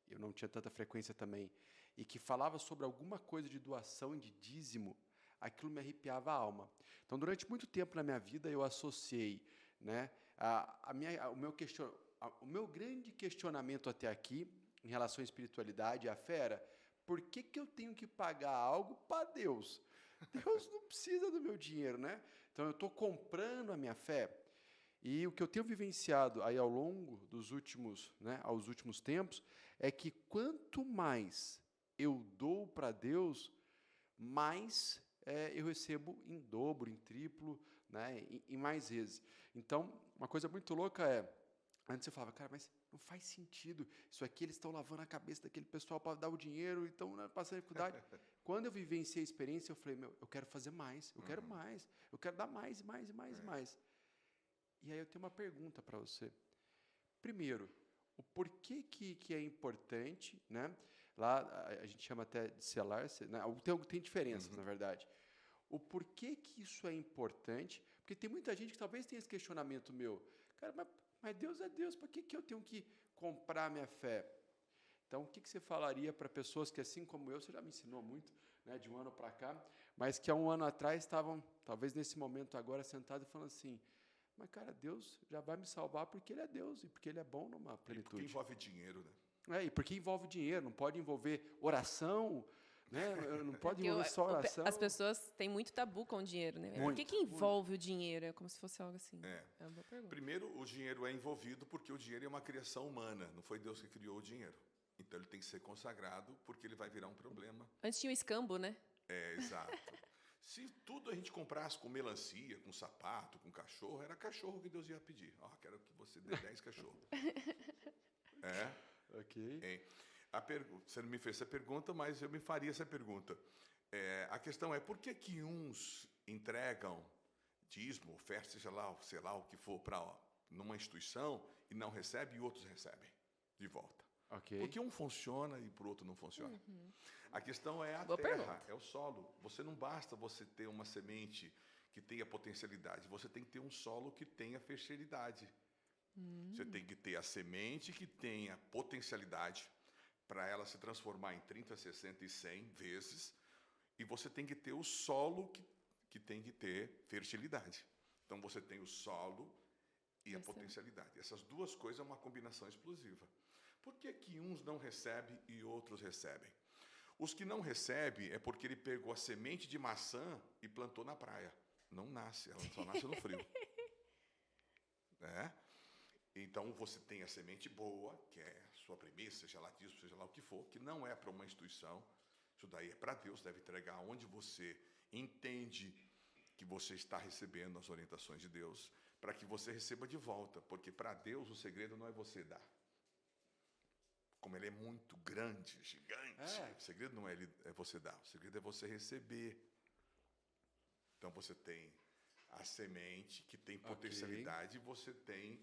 eu não tinha tanta frequência também, e que falava sobre alguma coisa de doação e de dízimo, aquilo me arrepiava a alma. Então, durante muito tempo na minha vida, eu associei, né, o meu grande questionamento até aqui, em relação à espiritualidade e à fé, era, por que eu tenho que pagar algo para Deus? Deus não precisa do meu dinheiro, né? Então, eu estou comprando a minha fé. E o que eu tenho vivenciado aí ao longo dos últimos tempos, é que quanto mais eu dou para Deus, mais eu recebo em dobro, em triplo, né, em mais vezes. Então, uma coisa muito louca antes eu falava, cara, mas não faz sentido, isso aqui eles estão lavando a cabeça daquele pessoal para dar o dinheiro, então passando dificuldade. Quando eu vivenciei a experiência, eu falei, eu quero fazer mais, eu quero mais, eu quero dar mais, mais, mais, mais. E aí eu tenho uma pergunta para você. Primeiro, o porquê que é importante, né? Lá a gente chama até de selar, né? Tem diferenças, na verdade. O porquê que isso é importante, porque tem muita gente que talvez tenha esse questionamento meu. Cara, mas Deus é Deus, por que eu tenho que comprar minha fé? Então, o que você falaria para pessoas que, assim como eu, você já me ensinou muito, né, de um ano para cá, mas que há um ano atrás estavam, talvez nesse momento agora, sentados e falando assim, mas, cara, Deus já vai me salvar porque Ele é Deus e porque Ele é bom numa plenitude. E porque envolve dinheiro, né? E porque envolve dinheiro, não pode envolver oração, né? Não pode envolver só oração. As pessoas têm muito tabu com o dinheiro, né? Muito, Por que envolve o dinheiro? É como se fosse algo assim. É uma boa pergunta. Primeiro, o dinheiro é envolvido porque o dinheiro é uma criação humana, não foi Deus que criou o dinheiro. Então, ele tem que ser consagrado porque ele vai virar um problema. Antes tinha o escambo, né? Exato. Se tudo a gente comprasse com melancia, com sapato, com cachorro, era cachorro que Deus ia pedir. Quero que você dê 10 cachorros. Ok. Você não me fez essa pergunta, mas eu me faria essa pergunta. A questão é, por que uns entregam dízimo, oferta, sei lá o que for, para numa instituição e não recebem e outros recebem de volta? Ok. Porque um funciona e para o outro não funciona. A questão é a Boa terra, pergunta. é o solo. Você não basta você ter uma semente que tenha potencialidade, você tem que ter um solo que tenha fertilidade. Você tem que ter a semente que tenha potencialidade para ela se transformar em 30, 60 e 100 vezes, e você tem que ter o solo que tem que ter fertilidade. Então você tem o solo e a Essa. potencialidade. Essas duas coisas é uma combinação explosiva. Por que que uns não recebem e outros recebem? Os que não recebem é porque ele pegou a semente de maçã e plantou na praia. Não nasce, ela só nasce no frio. Né? Então você tem a semente boa, que é a sua premissa, seja lá disso, seja lá o que for, que não é para uma instituição, isso daí é para Deus, deve entregar onde você entende que você está recebendo as orientações de Deus, para que você receba de volta, porque para Deus o segredo não é você dar. Como ele é muito grande, gigante, o segredo não é você dar, o segredo é você receber. Então você tem a semente que tem potencialidade e você tem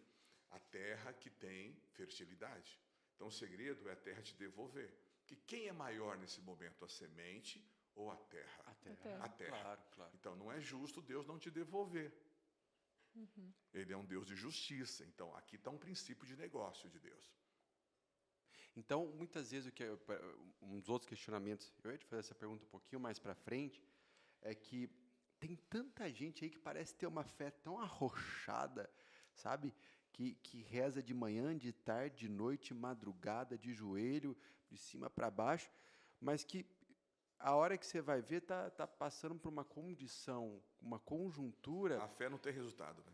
a terra que tem fertilidade. Então o segredo é a terra te devolver. Porque quem é maior nesse momento, a semente ou a terra? A terra. terra. A terra. Claro, claro. Então não é justo Deus não te devolver. Ele é um Deus de justiça. Então aqui está um princípio de negócio de Deus. Então, muitas vezes, um dos outros questionamentos, eu ia te fazer essa pergunta um pouquinho mais para frente, é que tem tanta gente aí que parece ter uma fé tão arrochada, sabe? Que reza de manhã, de tarde, de noite, madrugada, de joelho, de cima para baixo, mas que a hora que você vai ver tá passando por uma condição, uma conjuntura, A fé não tem resultado, né?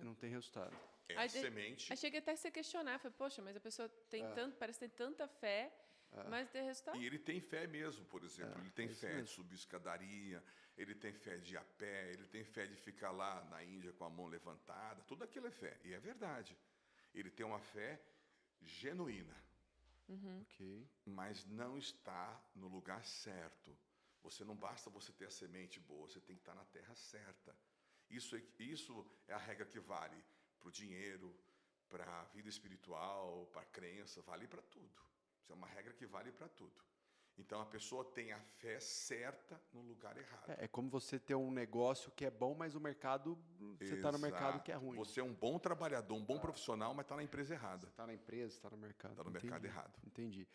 não tem resultado. É Aí a semente. Aí cheguei até a se questionar, falei, poxa, mas a pessoa tem parece ter tanta fé, mas ter resultado? E ele tem fé mesmo, por exemplo. Ele tem é isso fé de mesmo. subir escadaria, ele tem fé de ir a pé, ele tem fé de ficar lá na Índia com a mão levantada. Tudo aquilo é fé. E é verdade. Ele tem uma fé genuína, Ok. mas não está no lugar certo. Você não basta você ter a semente boa, você tem que estar na terra certa. Isso é a regra que vale para o dinheiro, para a vida espiritual, para a crença, vale para tudo. Isso é uma regra que vale para tudo. Então a pessoa tem a fé certa no lugar errado. É como você ter um negócio que é bom, mas o mercado, você está no mercado que é Exato. ruim. Você é um bom trabalhador, um bom profissional, mas está na empresa errada. Está na empresa, está no mercado. Está no mercado Entendi, errado. Entendi.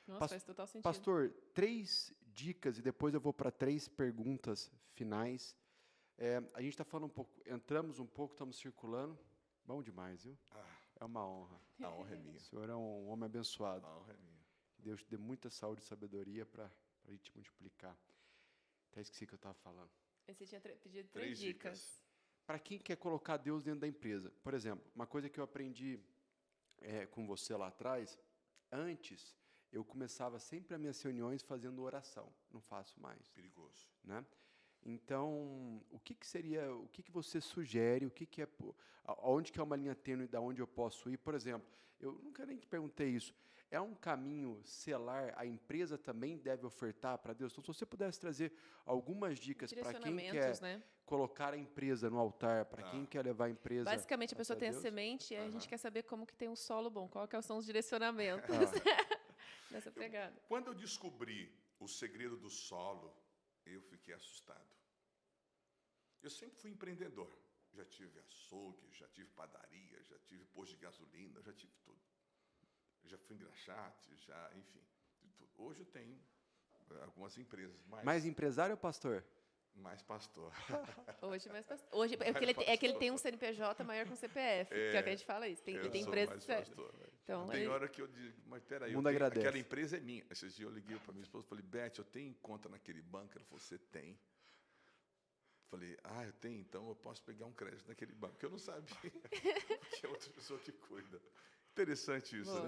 Nossa, faz total sentido. Pastor, 3 dicas e depois eu vou para 3 perguntas finais. A gente está falando um pouco, entramos um pouco, estamos circulando. Bom demais, viu? É uma honra. A honra é minha. O senhor é um homem abençoado. A honra é minha. Que Deus te dê muita saúde e sabedoria para a gente multiplicar. Até esqueci o que eu estava falando. Aí você tinha pedido 3 Três dicas. dicas. Para quem quer colocar Deus dentro da empresa, por exemplo, uma coisa que eu aprendi com você lá atrás, antes eu começava sempre as minhas reuniões fazendo oração, não faço mais, Perigoso. né? Então, o que seria, o que você sugere, o que é, onde que é uma linha tênue da onde eu posso ir? Por exemplo, eu nunca nem te perguntei isso. É um caminho selar, a empresa também deve ofertar para Deus? Então, se você pudesse trazer algumas dicas para quem quer Direcionamentos, né? colocar a empresa no altar, para quem quer levar a empresa. Basicamente, a pessoa até tem a Deus. semente e a gente quer saber como que tem um solo bom, qual que são os direcionamentos nessa pegada. Quando eu descobri o segredo do solo, eu fiquei assustado. Eu sempre fui empreendedor. Já tive açougue, já tive padaria, já tive posto de gasolina, já tive tudo. Já fui engraxate, enfim, de tudo. Hoje eu tenho algumas empresas. Mais empresário ou pastor? Mais pastor. Hoje é que ele tem um CNPJ maior que um CPF, que é o que a gente fala isso. Ele tem sou empresa mais certa. pastor. Então, Tem hora que eu digo, mas peraí, O mundo agradece. aquela empresa é minha. Esses dias eu liguei para minha esposa e falei, Beth, eu tenho conta naquele banco? Ela falou, você tem. Falei, eu tenho, então eu posso pegar um crédito naquele banco. Porque eu não sabia que é outra pessoa que cuida. Interessante isso, Boa.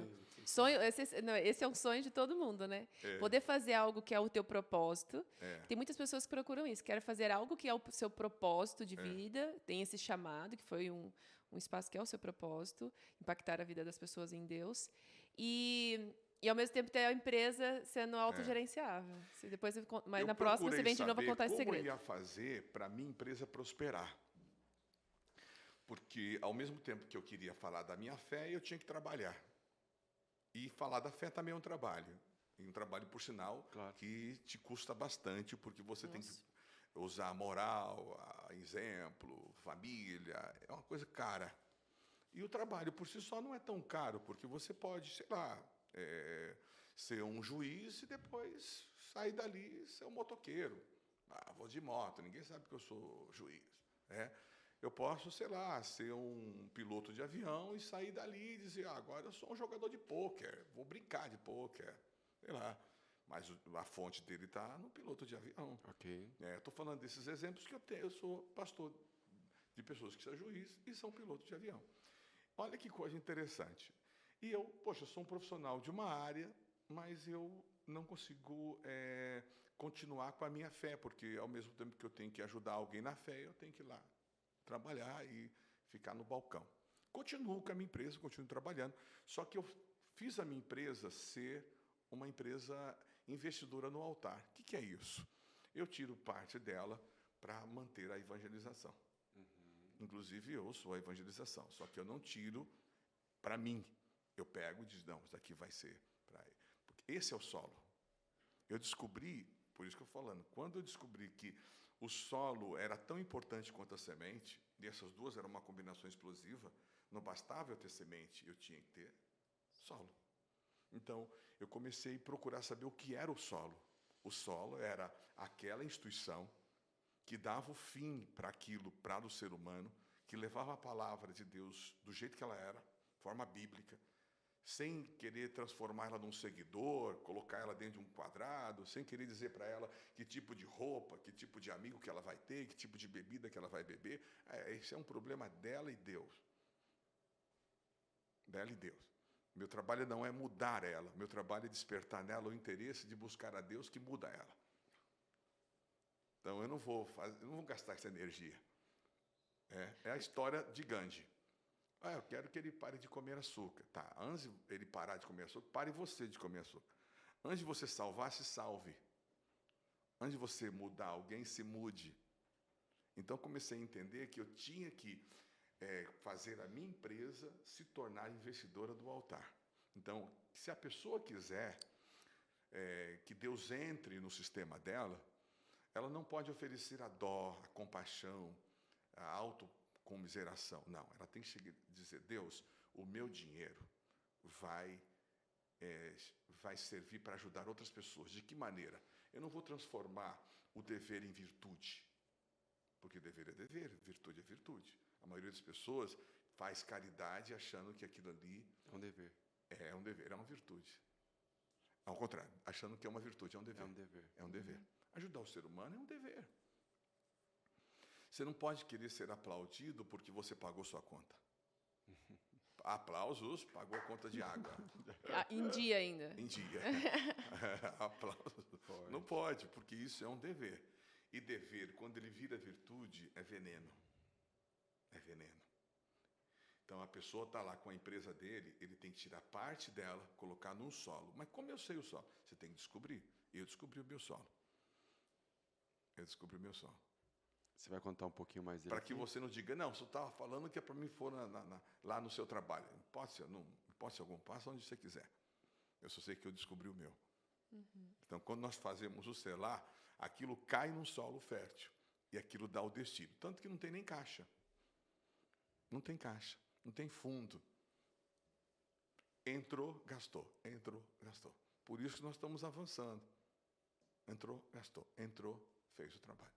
né? Esse é um sonho de todo mundo, né? Poder fazer algo que é o teu propósito. Tem muitas pessoas que procuram isso, querem fazer algo que é o seu propósito de vida, tem esse chamado, que foi um espaço que é o seu propósito, impactar a vida das pessoas em Deus. E ao mesmo tempo ter a empresa sendo autogerenciável. Mas na próxima você vem de novo a contar esse segredo. Como eu ia fazer para a minha empresa prosperar. Porque, ao mesmo tempo que eu queria falar da minha fé, eu tinha que trabalhar. E falar da fé também é um trabalho. E um trabalho, por sinal, Claro. que te custa bastante, porque você tem que Nossa. usar a moral, exemplo, família, é uma coisa cara. E o trabalho por si só não é tão caro, porque você pode, sei lá, ser um juiz e depois sair dali e ser um motoqueiro. Ah, vou de moto, ninguém sabe que eu sou juiz. Né? Eu posso, sei lá, ser um piloto de avião e sair dali e dizer, agora eu sou um jogador de pôquer, vou brincar de pôquer, sei lá. Mas a fonte dele está no piloto de avião. Ok. Estou falando desses exemplos que eu sou pastor de pessoas que são juízes e são pilotos de avião. Olha que coisa interessante. E eu, poxa, sou um profissional de uma área, mas eu não consigo continuar com a minha fé, porque ao mesmo tempo que eu tenho que ajudar alguém na fé, eu tenho que ir lá trabalhar e ficar no balcão. Continuo com a minha empresa, continuo trabalhando, só que eu fiz a minha empresa ser uma empresa investidora no altar. O que é isso? Eu tiro parte dela para manter a evangelização. Inclusive, eu sou a evangelização, só que eu não tiro para mim. Eu pego e digo, não, isso daqui vai ser para ele. Porque esse é o solo. Eu descobri, por isso que eu estou falando, quando eu descobri que o solo era tão importante quanto a semente, e essas duas eram uma combinação explosiva, não bastava eu ter semente, eu tinha que ter solo. Então, eu comecei a procurar saber o que era o solo. O solo era aquela instituição que dava o fim para aquilo, para o ser humano, que levava a palavra de Deus do jeito que ela era, forma bíblica, sem querer transformá-la num seguidor, colocar ela dentro de um quadrado, sem querer dizer para ela que tipo de roupa, que tipo de amigo que ela vai ter, que tipo de bebida que ela vai beber. Esse é um problema dela e Deus. Dela e Deus. Meu trabalho não é mudar ela, meu trabalho é despertar nela o interesse de buscar a Deus que muda ela. Então eu não vou gastar essa energia. É a história de Gandhi. Eu quero que ele pare de comer açúcar. Tá, antes de ele parar de comer açúcar, pare você de comer açúcar. Antes de você salvar, se salve. Antes de você mudar alguém, se mude. Então comecei a entender que eu tinha que fazer a minha empresa se tornar investidora do altar. Então, se a pessoa quiser que Deus entre no sistema dela, ela não pode oferecer a dó, a compaixão, a autocomiseração. Não, ela tem que dizer, Deus, o meu dinheiro vai servir para ajudar outras pessoas. De que maneira? Eu não vou transformar o dever em virtude, porque dever é dever, virtude é virtude. A maioria das pessoas faz caridade achando que aquilo ali É um dever. é um dever, é uma virtude. Ao contrário, achando que é uma virtude, é um dever. É um dever. É um dever. Ajudar o ser humano é um dever. Você não pode querer ser aplaudido porque você pagou sua conta. Aplausos, pagou a conta de água. Em dia ainda. Em dia. Aplausos. Não pode, porque isso é um dever. E dever, quando ele vira virtude, é veneno. É veneno. Então, a pessoa está lá com a empresa dele, ele tem que tirar parte dela, colocar num solo. Mas como eu sei o solo? Você tem que descobrir. Eu descobri o meu solo. Eu descobri o meu solo. Você vai contar um pouquinho mais dele Para aqui? que você não diga, não, você estava falando que é para mim for lá no seu trabalho. Pode ser algum, passa onde você quiser. Eu só sei que eu descobri o meu. Então, quando nós fazemos o selar, aquilo cai num solo fértil. E aquilo dá o destino. Tanto que não tem nem caixa. Não tem caixa. Não tem fundo. Entrou, gastou. Entrou, gastou. Por isso que nós estamos avançando. Entrou, gastou. Entrou, fez o trabalho.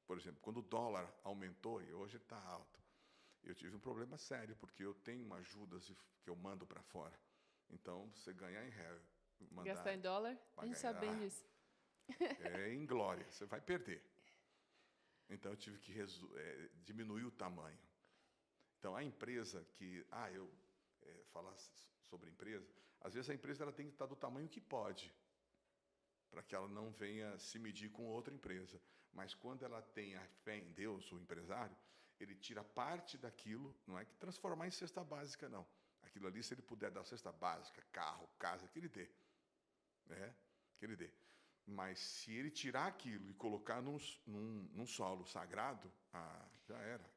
Por exemplo, quando o dólar aumentou e hoje está alto, eu tive um problema sério, porque eu tenho ajudas que eu mando para fora. Então, você ganhar em real, mandar... Gastar em dólar? A gente sabe bem disso. É em glória, você vai perder. Então, eu tive que diminuir o tamanho. Então, a empresa que... falar sobre empresa, às vezes a empresa ela tem que estar do tamanho que pode, para que ela não venha se medir com outra empresa. Mas quando ela tem a fé em Deus, o empresário, ele tira parte daquilo, não é que transformar em cesta básica, não. Aquilo ali, se ele puder dar cesta básica, carro, casa, que ele dê. Que ele dê. Mas se ele tirar aquilo e colocar num solo sagrado, já era.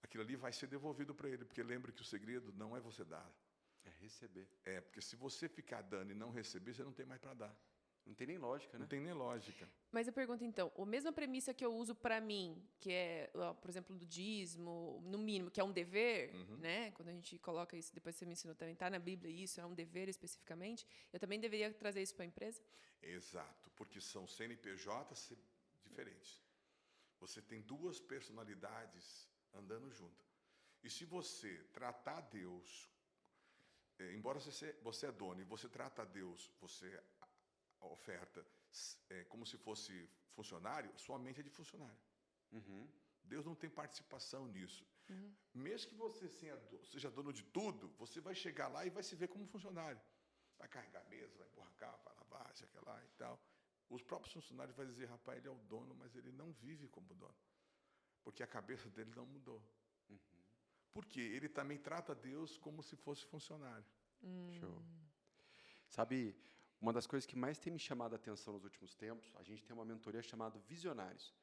Aquilo ali vai ser devolvido para ele, porque lembre que o segredo não é você dar. É receber. Porque se você ficar dando e não receber, você não tem mais para dar. Não tem nem lógica, né? Não tem nem lógica. Mas eu pergunto, então, a mesma premissa que eu uso para mim, que é, ó, por exemplo, do dízimo, no mínimo, que é um dever, né? Quando a gente coloca isso, depois você me ensinou também, está na Bíblia isso, é um dever especificamente, eu também deveria trazer isso para a empresa? Exato, porque são CNPJs diferentes. Você tem duas personalidades andando juntas. E se você tratar Deus, embora você é dono e você trata Deus, você a oferta como se fosse funcionário, sua mente é de funcionário. Deus não tem participação nisso. Mesmo que você seja dono de tudo, você vai chegar lá e vai se ver como funcionário. Vai carregar a mesa, vai empurrar carro, vai lavar, sei lá e tal. Os próprios funcionários vão dizer, rapaz, ele é o dono, mas ele não vive como dono. Porque a cabeça dele não mudou. Porque ele também trata Deus como se fosse funcionário. Show. Sabe, uma das coisas que mais tem me chamado a atenção nos últimos tempos, a gente tem uma mentoria chamada Visionários,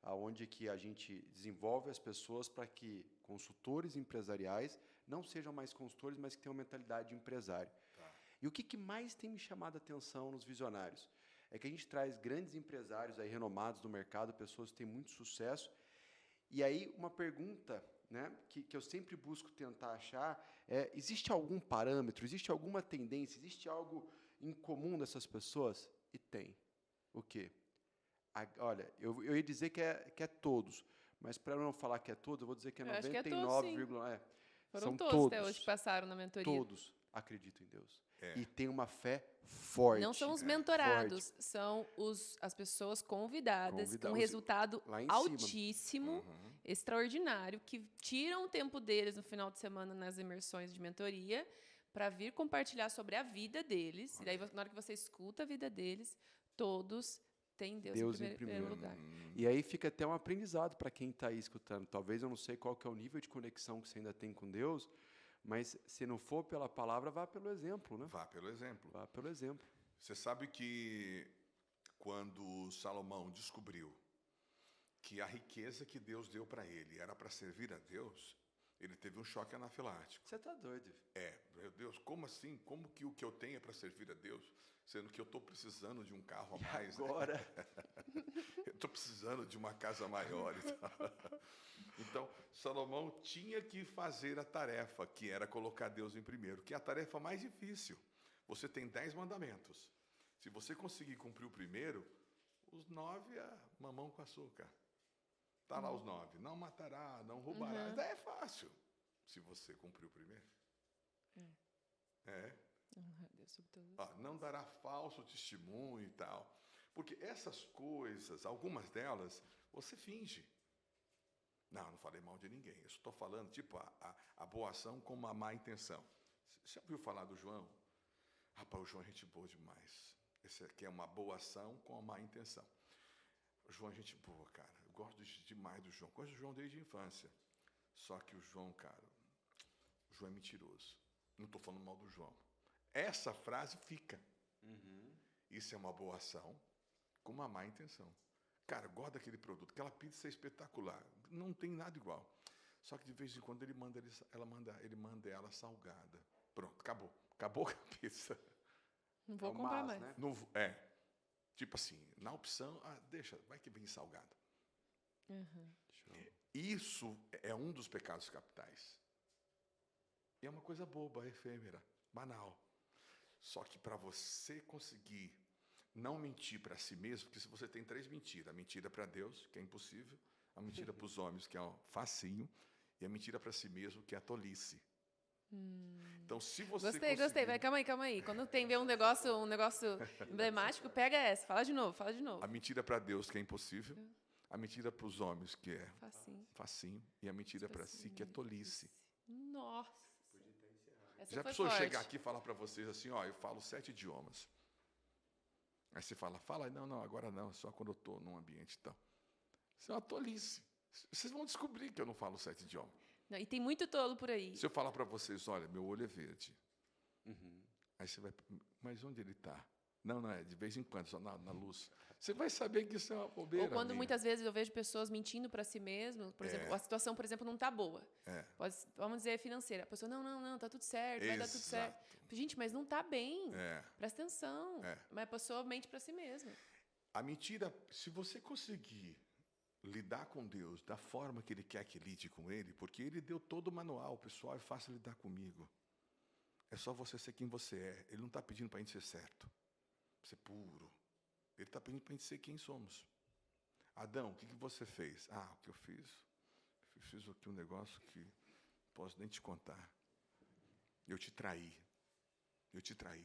onde que a gente desenvolve as pessoas para que consultores empresariais não sejam mais consultores, mas que tenham mentalidade de empresário. E o que mais tem me chamado a atenção nos Visionários? É que a gente traz grandes empresários aí renomados no mercado, pessoas que têm muito sucesso, e aí uma pergunta, né, que eu sempre busco tentar achar existe algum parâmetro, existe alguma tendência, existe algo em comum dessas pessoas? E tem. O quê? Olha, eu ia dizer que é todos, mas para não falar que é todos, eu vou dizer que é 99,9%. Foram São todos até hoje que passaram na mentoria. Todos acreditam em Deus. E tem uma fé forte. Não são os mentorados, são as pessoas convidadas com resultado altíssimo, extraordinário, que tiram o tempo deles no final de semana nas imersões de mentoria para vir compartilhar sobre a vida deles. E daí, na hora que você escuta a vida deles, todos têm Deus em primeiro lugar. E aí fica até um aprendizado para quem está aí escutando. Talvez eu não sei qual que é o nível de conexão que você ainda tem com Deus, mas se não for pela palavra, vá pelo exemplo, né? Vá pelo exemplo. Vá pelo exemplo. Você sabe que quando Salomão descobriu que a riqueza que Deus deu para ele era para servir a Deus, ele teve um choque anafilático. Você está doido? Meu Deus, como assim? Como que o que eu tenho é para servir a Deus? Sendo que eu estou precisando de um carro a mais. Agora? Né? Eu estou precisando de uma casa maior. Então, Salomão tinha que fazer a tarefa, que era colocar Deus em primeiro, que é a tarefa mais difícil. Você tem 10 mandamentos. Se você conseguir cumprir o primeiro, os 9 é mamão com açúcar. Está lá os 9. Não matará, não roubará. Daí é fácil, se você cumprir o primeiro. Não dará falso testemunho e tal. Porque essas coisas, algumas delas, você finge. Não falei mal de ninguém. Eu estou falando, tipo, a boa ação com uma má intenção. Você já ouviu falar do João? Rapaz, o João é gente boa demais. Esse aqui é uma boa ação com uma má intenção. O João é gente boa, cara. Eu gosto demais do João. Gosto do João desde a infância. Só que o João, cara, o João é mentiroso. Não estou falando mal do João. Essa frase fica. Isso é uma boa ação com uma má intenção. Cara, gosto daquele produto. Aquela pizza é espetacular. Não tem nada igual. Só que de vez em quando ele manda ela salgada. Pronto, acabou. Acabou a pizza. Não vou comprar mais. Né? Não, tipo assim, na opção, deixa, vai que vem salgado. Isso é um dos pecados capitais. E é uma coisa boba, efêmera, banal. Só que para você conseguir não mentir para si mesmo, porque se você tem 3 mentiras, a mentira para Deus, que é impossível, a mentira para os homens, que é facinho, e a mentira para si mesmo, que é a tolice. Então, se você Gostei. Vai, calma aí. Quando vê um negócio emblemático, pega essa. Fala de novo. A mentira para Deus, que é impossível. A mentira para os homens, que é facinho. E a mentira para si, que é tolice. Nossa. Já precisou chegar aqui e falar para vocês assim, eu falo 7 idiomas. Aí você fala, não, agora não, só quando eu estou num ambiente tal. Isso é uma tolice. Vocês vão descobrir que eu não falo 7 idiomas. Não, e tem muito tolo por aí. Se eu falar para vocês, olha, meu olho é verde. Aí você vai, mas onde ele está? Não é de vez em quando, só na luz. Você vai saber que isso é uma bobeira. Ou quando minha. muitas vezes eu vejo pessoas mentindo para si mesmo, por exemplo, a situação, por exemplo, não está boa. Vamos dizer financeira. A pessoa, não, tá tudo certo, vai dar tudo certo. Gente, mas não está bem. Presta atenção. Mas a pessoa mente para si mesma. A mentira, se você conseguir lidar com Deus da forma que Ele quer que lide com Ele, porque Ele deu todo o manual, pessoal, é fácil lidar comigo. É só você ser quem você é. Ele não está pedindo para a gente ser certo, ser puro. Ele está pedindo para a gente ser quem somos. Adão, o que você fez? O que eu fiz? Eu fiz aqui um negócio que não posso nem te contar. Eu te traí. Eu te traí.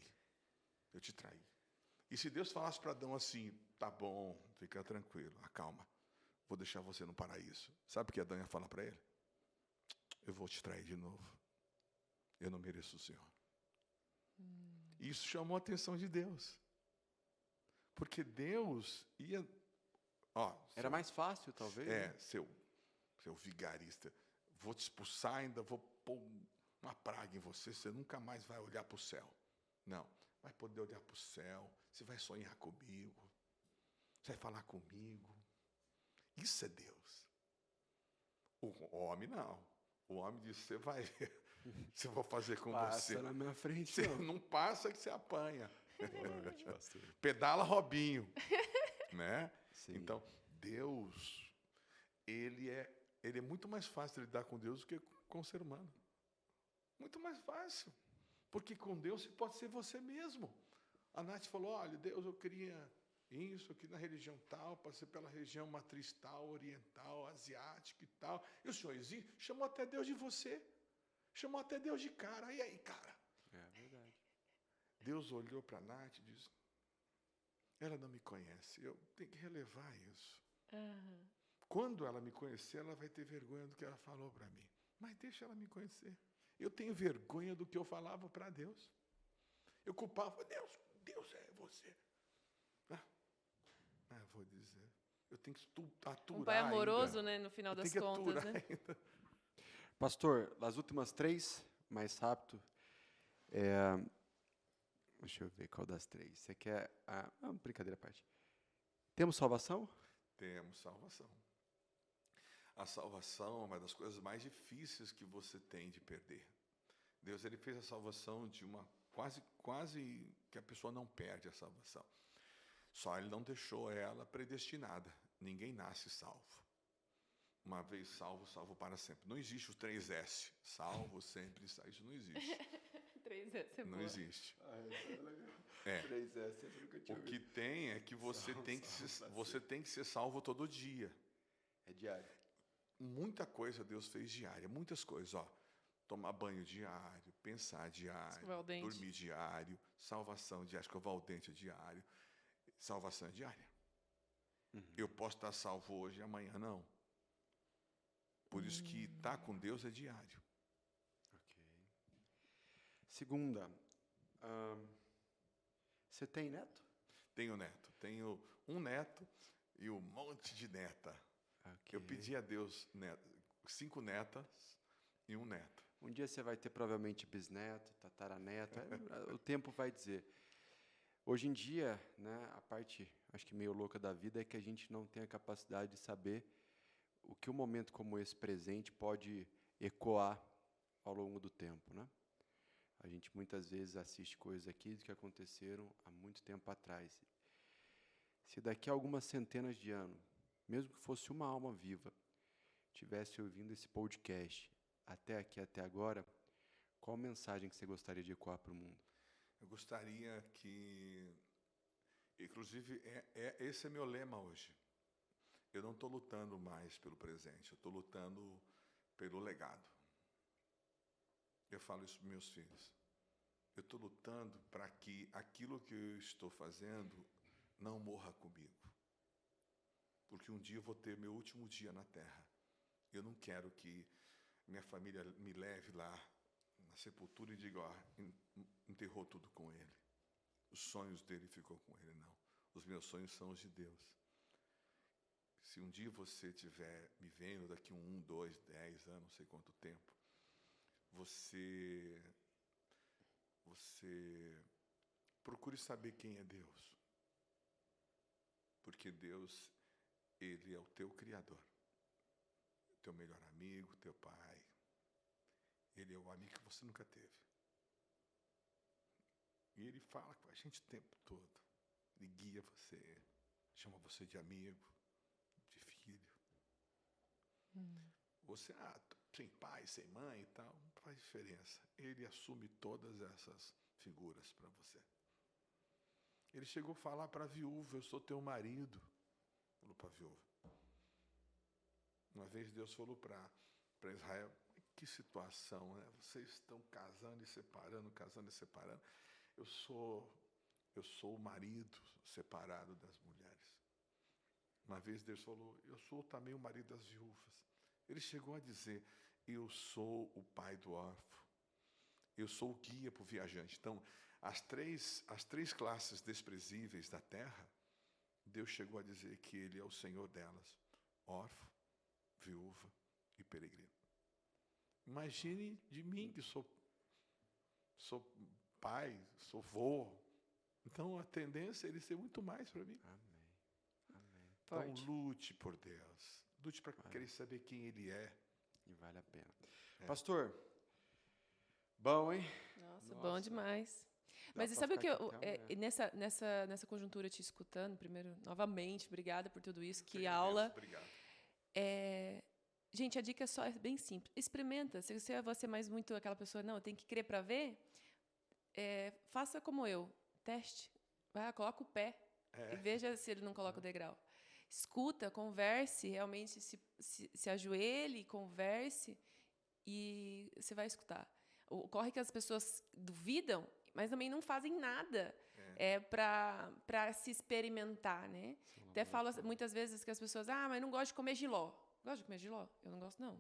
Eu te traí. E se Deus falasse para Adão assim, tá bom, fica tranquilo, acalma, vou deixar você no paraíso. Sabe o que Adão ia falar para ele? Eu vou te trair de novo. Eu não mereço o Senhor. Isso chamou a atenção de Deus. Porque Deus ia... Era mais fácil, talvez. Seu vigarista. Vou te expulsar, ainda vou pôr uma praga em você. Você nunca mais vai olhar para o céu. Não, vai poder olhar para o céu. Você vai sonhar comigo. Você vai falar comigo. Isso é Deus. O homem não. O homem disse, você vai ver. Se eu vou fazer com você. Passa na minha frente, você não passa que você apanha. Pastor. Pedala Robinho. Né? Sim. Então, Deus, ele é muito mais fácil lidar com Deus do que com o ser humano. Muito mais fácil. Porque com Deus você pode ser você mesmo. A Nath falou, olha, Deus, eu queria isso aqui na religião tal, passei pela região matriz tal, oriental, asiática e tal. E o senhor existe? Chamou até Deus de você. Chamou até Deus de cara. E aí, cara? É verdade. Deus olhou para a Nath e disse, ela não me conhece, eu tenho que relevar isso. Quando ela me conhecer, ela vai ter vergonha do que ela falou para mim. Mas deixa ela me conhecer. Eu tenho vergonha do que eu falava para Deus. Eu culpava, Deus é você. Vou dizer, eu tenho que aturar Um pai amoroso, ainda. né, no final Eu das tenho que contas, aturar né? ainda. Pastor, as últimas 3, mais rápido. Deixa eu ver qual das 3. Você quer... brincadeira à parte. Temos salvação? Temos salvação. A salvação é uma das coisas mais difíceis que você tem de perder. Deus, ele fez a salvação de uma... Quase que a pessoa não perde a salvação. Só ele não deixou ela predestinada. Ninguém nasce salvo. Uma vez salvo, salvo para sempre. Não existe o 3S. Salvo sempre, isso não existe. 3S é Não boa. existe. Isso é legal. 3S, eu nunca tinha O que tem é que você tem que ser salvo todo dia. É diário. Muita coisa Deus fez diária, muitas coisas, tomar banho diário, pensar diário, Escovar o dente. dormir diário, salvação diária, escovar o dente diário, salvação é diária. Eu posso estar salvo hoje e amanhã não. Por isso que estar com Deus é diário. Ok. Segunda, você tem neto? Tenho neto, tenho um neto e um monte de neta. Ok. Eu pedi a Deus 5 netas e um neto. Um dia você vai ter provavelmente bisneto, tataraneto, o tempo vai dizer. Hoje em dia, né, a parte, acho que meio louca da vida é que a gente não tem a capacidade de saber o que um momento como esse presente pode ecoar ao longo do tempo, né? A gente muitas vezes assiste coisas aqui que aconteceram há muito tempo atrás. Se daqui a algumas centenas de anos, mesmo que fosse uma alma viva, tivesse ouvindo esse podcast até aqui, até agora, qual mensagem que você gostaria de ecoar para o mundo? Eu gostaria que, inclusive, esse é meu lema hoje. Eu não estou lutando mais pelo presente, eu estou lutando pelo legado. Eu falo isso para meus filhos. Eu estou lutando para que aquilo que eu estou fazendo não morra comigo. Porque um dia eu vou ter meu último dia na Terra. Eu não quero que minha família me leve lá na sepultura e diga, enterrou tudo com ele. Os sonhos dele ficou com ele, não. Os meus sonhos são os de Deus. Se um dia você estiver me vendo daqui 1, 2, 10 anos, não sei quanto tempo, você procure procure saber quem é Deus. Porque Deus, Ele é o teu Criador. Teu melhor amigo, teu pai. Ele é o amigo que você nunca teve. E Ele fala com a gente o tempo todo. Ele guia você, chama você de amigo, de filho. Você, sem pai, sem mãe e tal, não faz diferença. Ele assume todas essas figuras para você. Ele chegou a falar para a viúva, eu sou teu marido. Falou para a viúva. Uma vez Deus falou para Israel, que situação, né? Vocês estão casando e separando, casando e separando. Eu sou o marido separado das mulheres. Uma vez Deus falou, eu sou também o marido das viúvas. Ele chegou a dizer, eu sou o pai do órfão. Eu sou o guia para o viajante. Então, as três classes desprezíveis da terra, Deus chegou a dizer que Ele é o Senhor delas. Órfão, viúva e peregrino. Imagine de mim, que sou pai, sou vô. Então, a tendência é Ele ser muito mais para mim. Amém. Amém. Então, Forte. lute por Deus. Lute para querer saber quem Ele é. E vale a pena. Pastor, bom, hein? Nossa, Nossa. bom demais. Dá Mas pra sabe o que ficar eu, aqui até nessa conjuntura te escutando, primeiro, novamente, obrigada por tudo isso, que Você aula. Obrigado. Gente, a dica só é bem simples. Experimenta. Se você é mais muito aquela pessoa, não, tem que crer para ver, faça como eu. Teste. Vai lá, coloca o pé e veja se ele não coloca o degrau. Escuta, converse, realmente se ajoelhe, converse e você vai escutar. Ocorre que as pessoas duvidam, mas também não fazem nada para se experimentar, né? Até falo muitas vezes que as pessoas, mas não gosto de comer jiló. Gosta de comer jiló? Eu não gosto, não.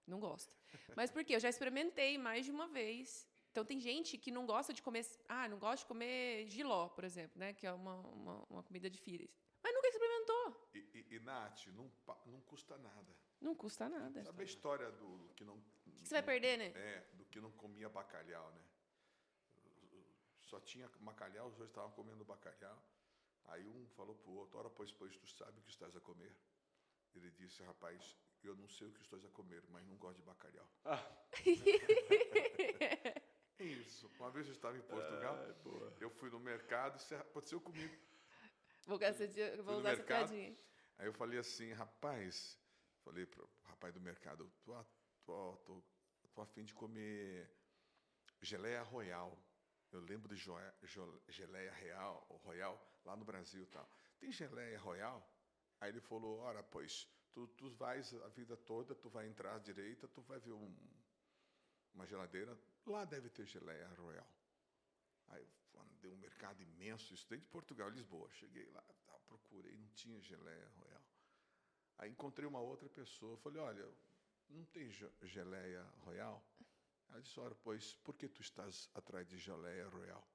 Não gosto. Mas por quê? Eu já experimentei mais de uma vez. Então, tem gente que não gosta de comer... não gosta de comer jiló, por exemplo, né? Que é uma comida de filhas. Mas nunca experimentou. E Nath, não custa nada. Não custa nada. Sabe a história do que não... O que você vai perder, né? Do que não comia bacalhau, né? Só tinha bacalhau, os dois estavam comendo bacalhau. Aí um falou para o outro, ora, pois tu sabe o que estás a comer? Ele disse, rapaz, eu não sei o que estás a comer, mas não gosto de bacalhau. É isso. Uma vez eu estava em Portugal, eu fui no mercado, isso aconteceu comigo. Vou usar essa piadinha. Aí eu falei assim, rapaz, falei para o rapaz do mercado, tô a fim de comer geleia Royal. Eu lembro de geleia Royal lá no Brasil e tal. Tem geleia Royal? Aí ele falou, ora, pois, tu vais a vida toda, tu vai entrar à direita, tu vai ver uma geladeira, lá deve ter geleia Royal. Aí eu andei um mercado imenso, isso desde Portugal, Lisboa. Cheguei lá, procurei, não tinha geleia Royal. Aí encontrei uma outra pessoa, falei, olha, não tem geleia Royal? Ela disse, ora, pois, por que tu estás atrás de geleia Royal?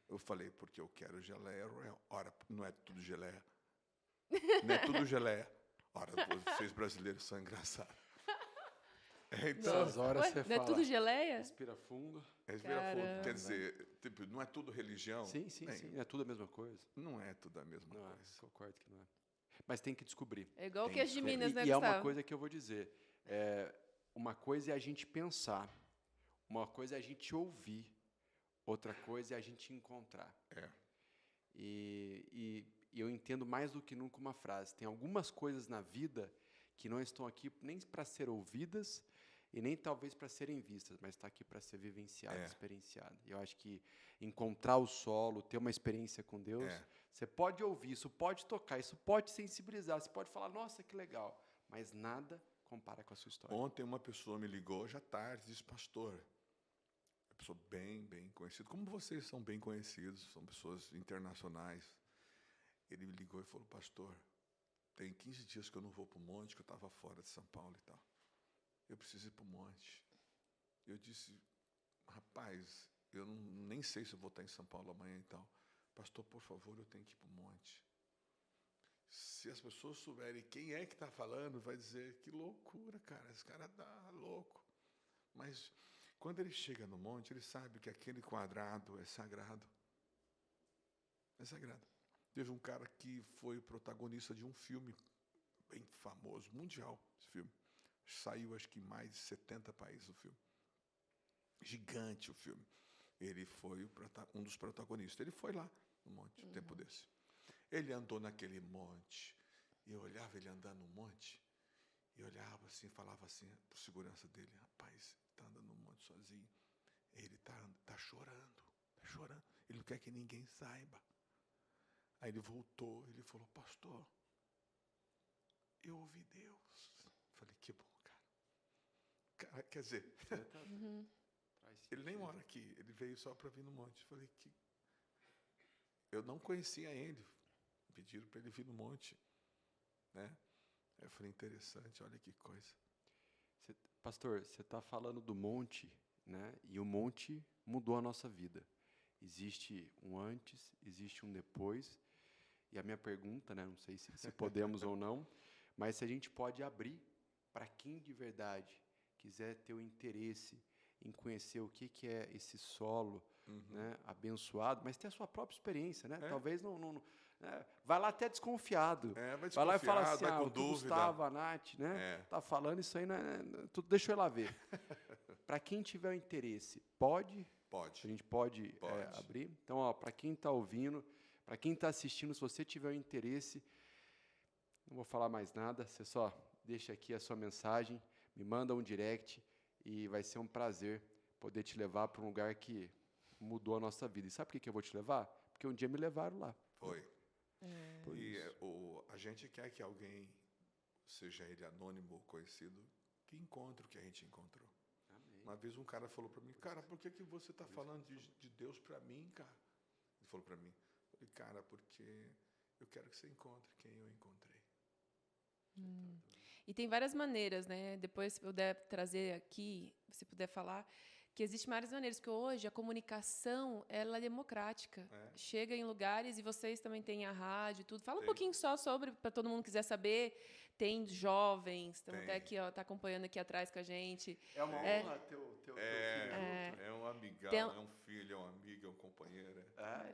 Eu falei, porque eu quero geleia Royal. Ora, não é tudo geleia. Não é tudo geleia. Ora, vocês brasileiros são engraçados. Então, essas horas você Não fala. é tudo geleia? Respira fundo. Quer dizer, tipo, não é tudo religião? Sim. É tudo a mesma coisa. Não é tudo a mesma Não, coisa. concordo que não é. Mas tem que descobrir. É igual o Tem queijo de que Minas, né, E é Gustavo? uma coisa que eu vou dizer. Uma coisa é a gente pensar. Uma coisa é a gente ouvir. Outra coisa é a gente encontrar. E eu entendo mais do que nunca uma frase. Tem algumas coisas na vida que não estão aqui nem para ser ouvidas e nem talvez para serem vistas, mas está aqui para ser vivenciado, experienciado. E eu acho que encontrar o solo, ter uma experiência com Deus, você pode ouvir, isso pode tocar, isso pode sensibilizar, você pode falar, nossa, que legal, mas nada compara com a sua história. Ontem uma pessoa me ligou, já tarde, disse, pastor, uma pessoa bem conhecida, como vocês são bem conhecidos, são pessoas internacionais. Ele me ligou e falou, pastor, tem 15 dias que eu não vou para o monte, que eu estava fora de São Paulo e tal. Eu preciso ir para o monte. Eu disse, rapaz, eu nem sei se eu vou estar em São Paulo amanhã e tal. Pastor, por favor, eu tenho que ir para o monte. Se as pessoas souberem quem é que está falando, vai dizer, que loucura, cara, esse cara está louco. Mas quando ele chega no monte, ele sabe que aquele quadrado é sagrado. É sagrado. Teve um cara que foi protagonista de um filme bem famoso, mundial, esse filme. Saiu, acho que em mais de 70 países o filme. Gigante o filme. Ele foi um dos protagonistas. Ele foi lá no monte, um tempo desse. Ele andou naquele monte. E eu olhava ele andando no monte. E olhava assim, falava assim para o segurança dele: rapaz, está andando no monte sozinho. Ele tá chorando, está chorando. Ele não quer que ninguém saiba. Aí ele voltou, ele falou: pastor, eu ouvi Deus. Falei: que bom, cara. Quer dizer, ele nem mora aqui, ele veio só para vir no monte. Falei que eu não conhecia ele. Pediram para ele vir no monte, né? Eu falei: interessante, olha que coisa. Pastor, você está falando do monte, né? E o monte mudou a nossa vida. Existe um antes, existe um depois. E a minha pergunta, né? Não sei se podemos ou não, mas se a gente pode abrir para quem de verdade quiser ter o interesse em conhecer o que é esse solo, né, abençoado, mas ter a sua própria experiência, né? Talvez não né? Vai lá até desconfiado. Vai lá e fala assim: vai com o que o dúvida. Gustavo, a Nath, né? Tá falando isso aí, tudo, deixa eu ir lá ver. Para quem tiver o interesse, pode? Pode. A gente pode. Abrir. Então, para quem está ouvindo, para quem está assistindo, se você tiver o interesse, não vou falar mais nada, você só deixa aqui a sua mensagem, me manda um direct e vai ser um prazer poder te levar para um lugar que mudou a nossa vida. E sabe por que eu vou te levar? Porque um dia me levaram lá. Foi. E a gente quer que alguém, seja ele anônimo ou conhecido, que encontre o que a gente encontrou. Amém. Uma vez um cara falou para mim: cara, por que você está falando de Deus para mim, cara? Ele falou para mim: cara, porque eu quero que você encontre quem eu encontrei. E tem várias maneiras, né? Depois, se puder trazer aqui, se puder falar, que existem várias maneiras, que hoje a comunicação ela é democrática. Chega em lugares, e vocês também têm a rádio, tudo. Fala um pouquinho só sobre, para todo mundo quiser saber. Tem jovens, estão até aqui, ó, tá acompanhando aqui atrás com a gente. É uma honra ter o filho junto. É um amigão, é um filho, é um amigo, é um companheiro.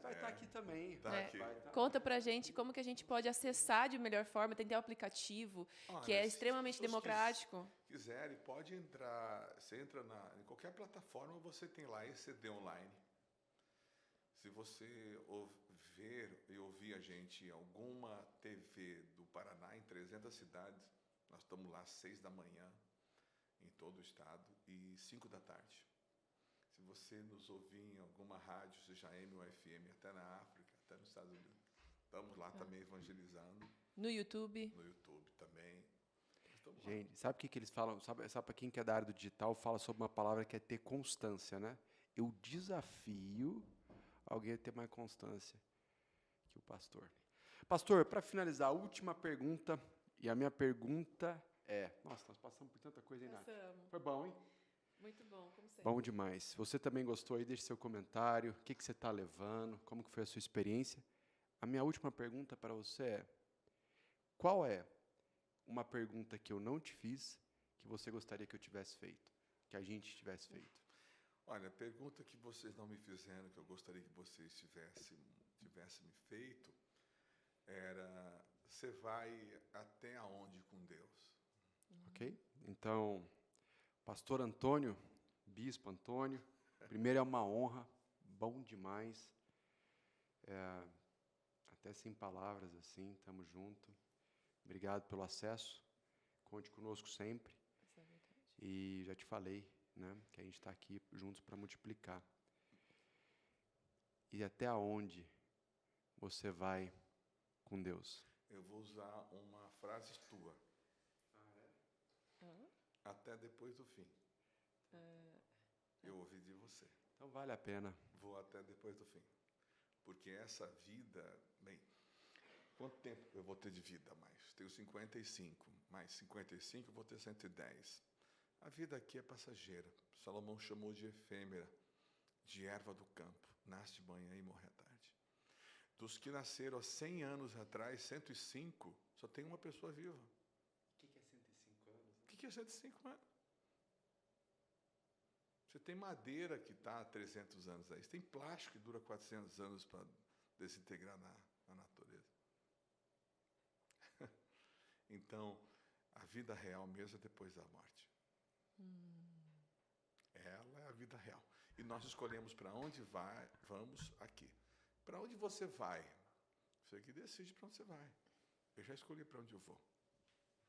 Vai estar aqui também. Aqui. Conta pra gente como que a gente pode acessar de melhor forma. Tem até o aplicativo, que é extremamente democrático. Se quiserem, pode entrar. Você entra em qualquer plataforma, você tem lá ECD Online. Se você ver e ouvir a gente em alguma TV do Paraná, em 300 cidades, nós estamos lá às 6 da manhã, em todo o estado, e 5 da tarde. Se você nos ouvir em alguma rádio, seja AM ou FM, até na África, até nos Estados Unidos, estamos lá também evangelizando. No YouTube. No YouTube também. Gente, sabe o que eles falam? Sabe para quem que é da área do digital, fala sobre uma palavra que é ter constância, né? Eu desafio alguém a ter mais constância que o pastor. Pastor, para finalizar, a última pergunta, e a minha pergunta é... Nossa, nós passamos por tanta coisa, hein, Nath? Foi bom, hein? Muito bom, como sempre. Bom demais. Se você também gostou, aí deixe seu comentário. O que você está levando? Como que foi a sua experiência? A minha última pergunta para você é: qual é uma pergunta que eu não te fiz que você gostaria que eu tivesse feito? Que a gente tivesse feito? Olha, a pergunta que vocês não me fizeram, que eu gostaria que vocês tivessem me feito, era: você vai até aonde com Deus? Ok? Então, pastor Antônio, bispo Antônio, primeiro é uma honra, bom demais. Até sem palavras, assim, estamos juntos. Obrigado pelo acesso, conte conosco sempre. Isso é verdade. E já te falei, né, que a gente está aqui juntos para multiplicar. E até onde você vai com Deus? Eu vou usar uma frase tua. Até depois do fim. Eu ouvi de você. Então vale a pena. Vou até depois do fim. Porque essa vida... Bem, quanto tempo eu vou ter de vida mais? Tenho 55. Mais 55 eu vou ter 110. A vida aqui é passageira. Salomão chamou de efêmera, de erva do campo. Nasce de manhã e morre à tarde. Dos que nasceram há 100 anos atrás, 105, só tem uma pessoa viva. O que é 105 anos? O que é 105 anos? Você tem madeira que está há 300 anos aí. Você tem plástico que dura 400 anos para desintegrar na natureza. Então, a vida real mesmo é depois da morte. Ela é a vida real. E nós escolhemos para onde vamos aqui. Para onde você vai? Você que decide para onde você vai. Eu já escolhi para onde eu vou.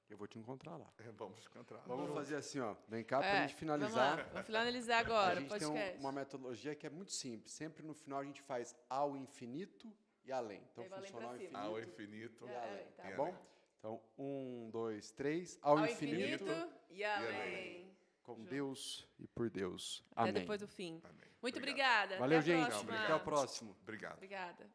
Eu vou te encontrar lá. Vamos encontrar. Vamos fazer assim, ó. Vem cá para a gente finalizar. Vamos finalizar A agora o gente tem podcast. uma metodologia que é muito simples. Sempre no final a gente faz ao infinito e além. Então, Daí vai além funciona ao pra cima. infinito, Ao infinito. e além. tá Tá E bom? além. Então, 1, 2, 3. Ao infinito, e além. com Deus e por Deus. Até Amém. depois do fim. Amém. Muito Obrigado. obrigada. Valeu, Até a gente. próxima. Até o próximo. Obrigado. Obrigada.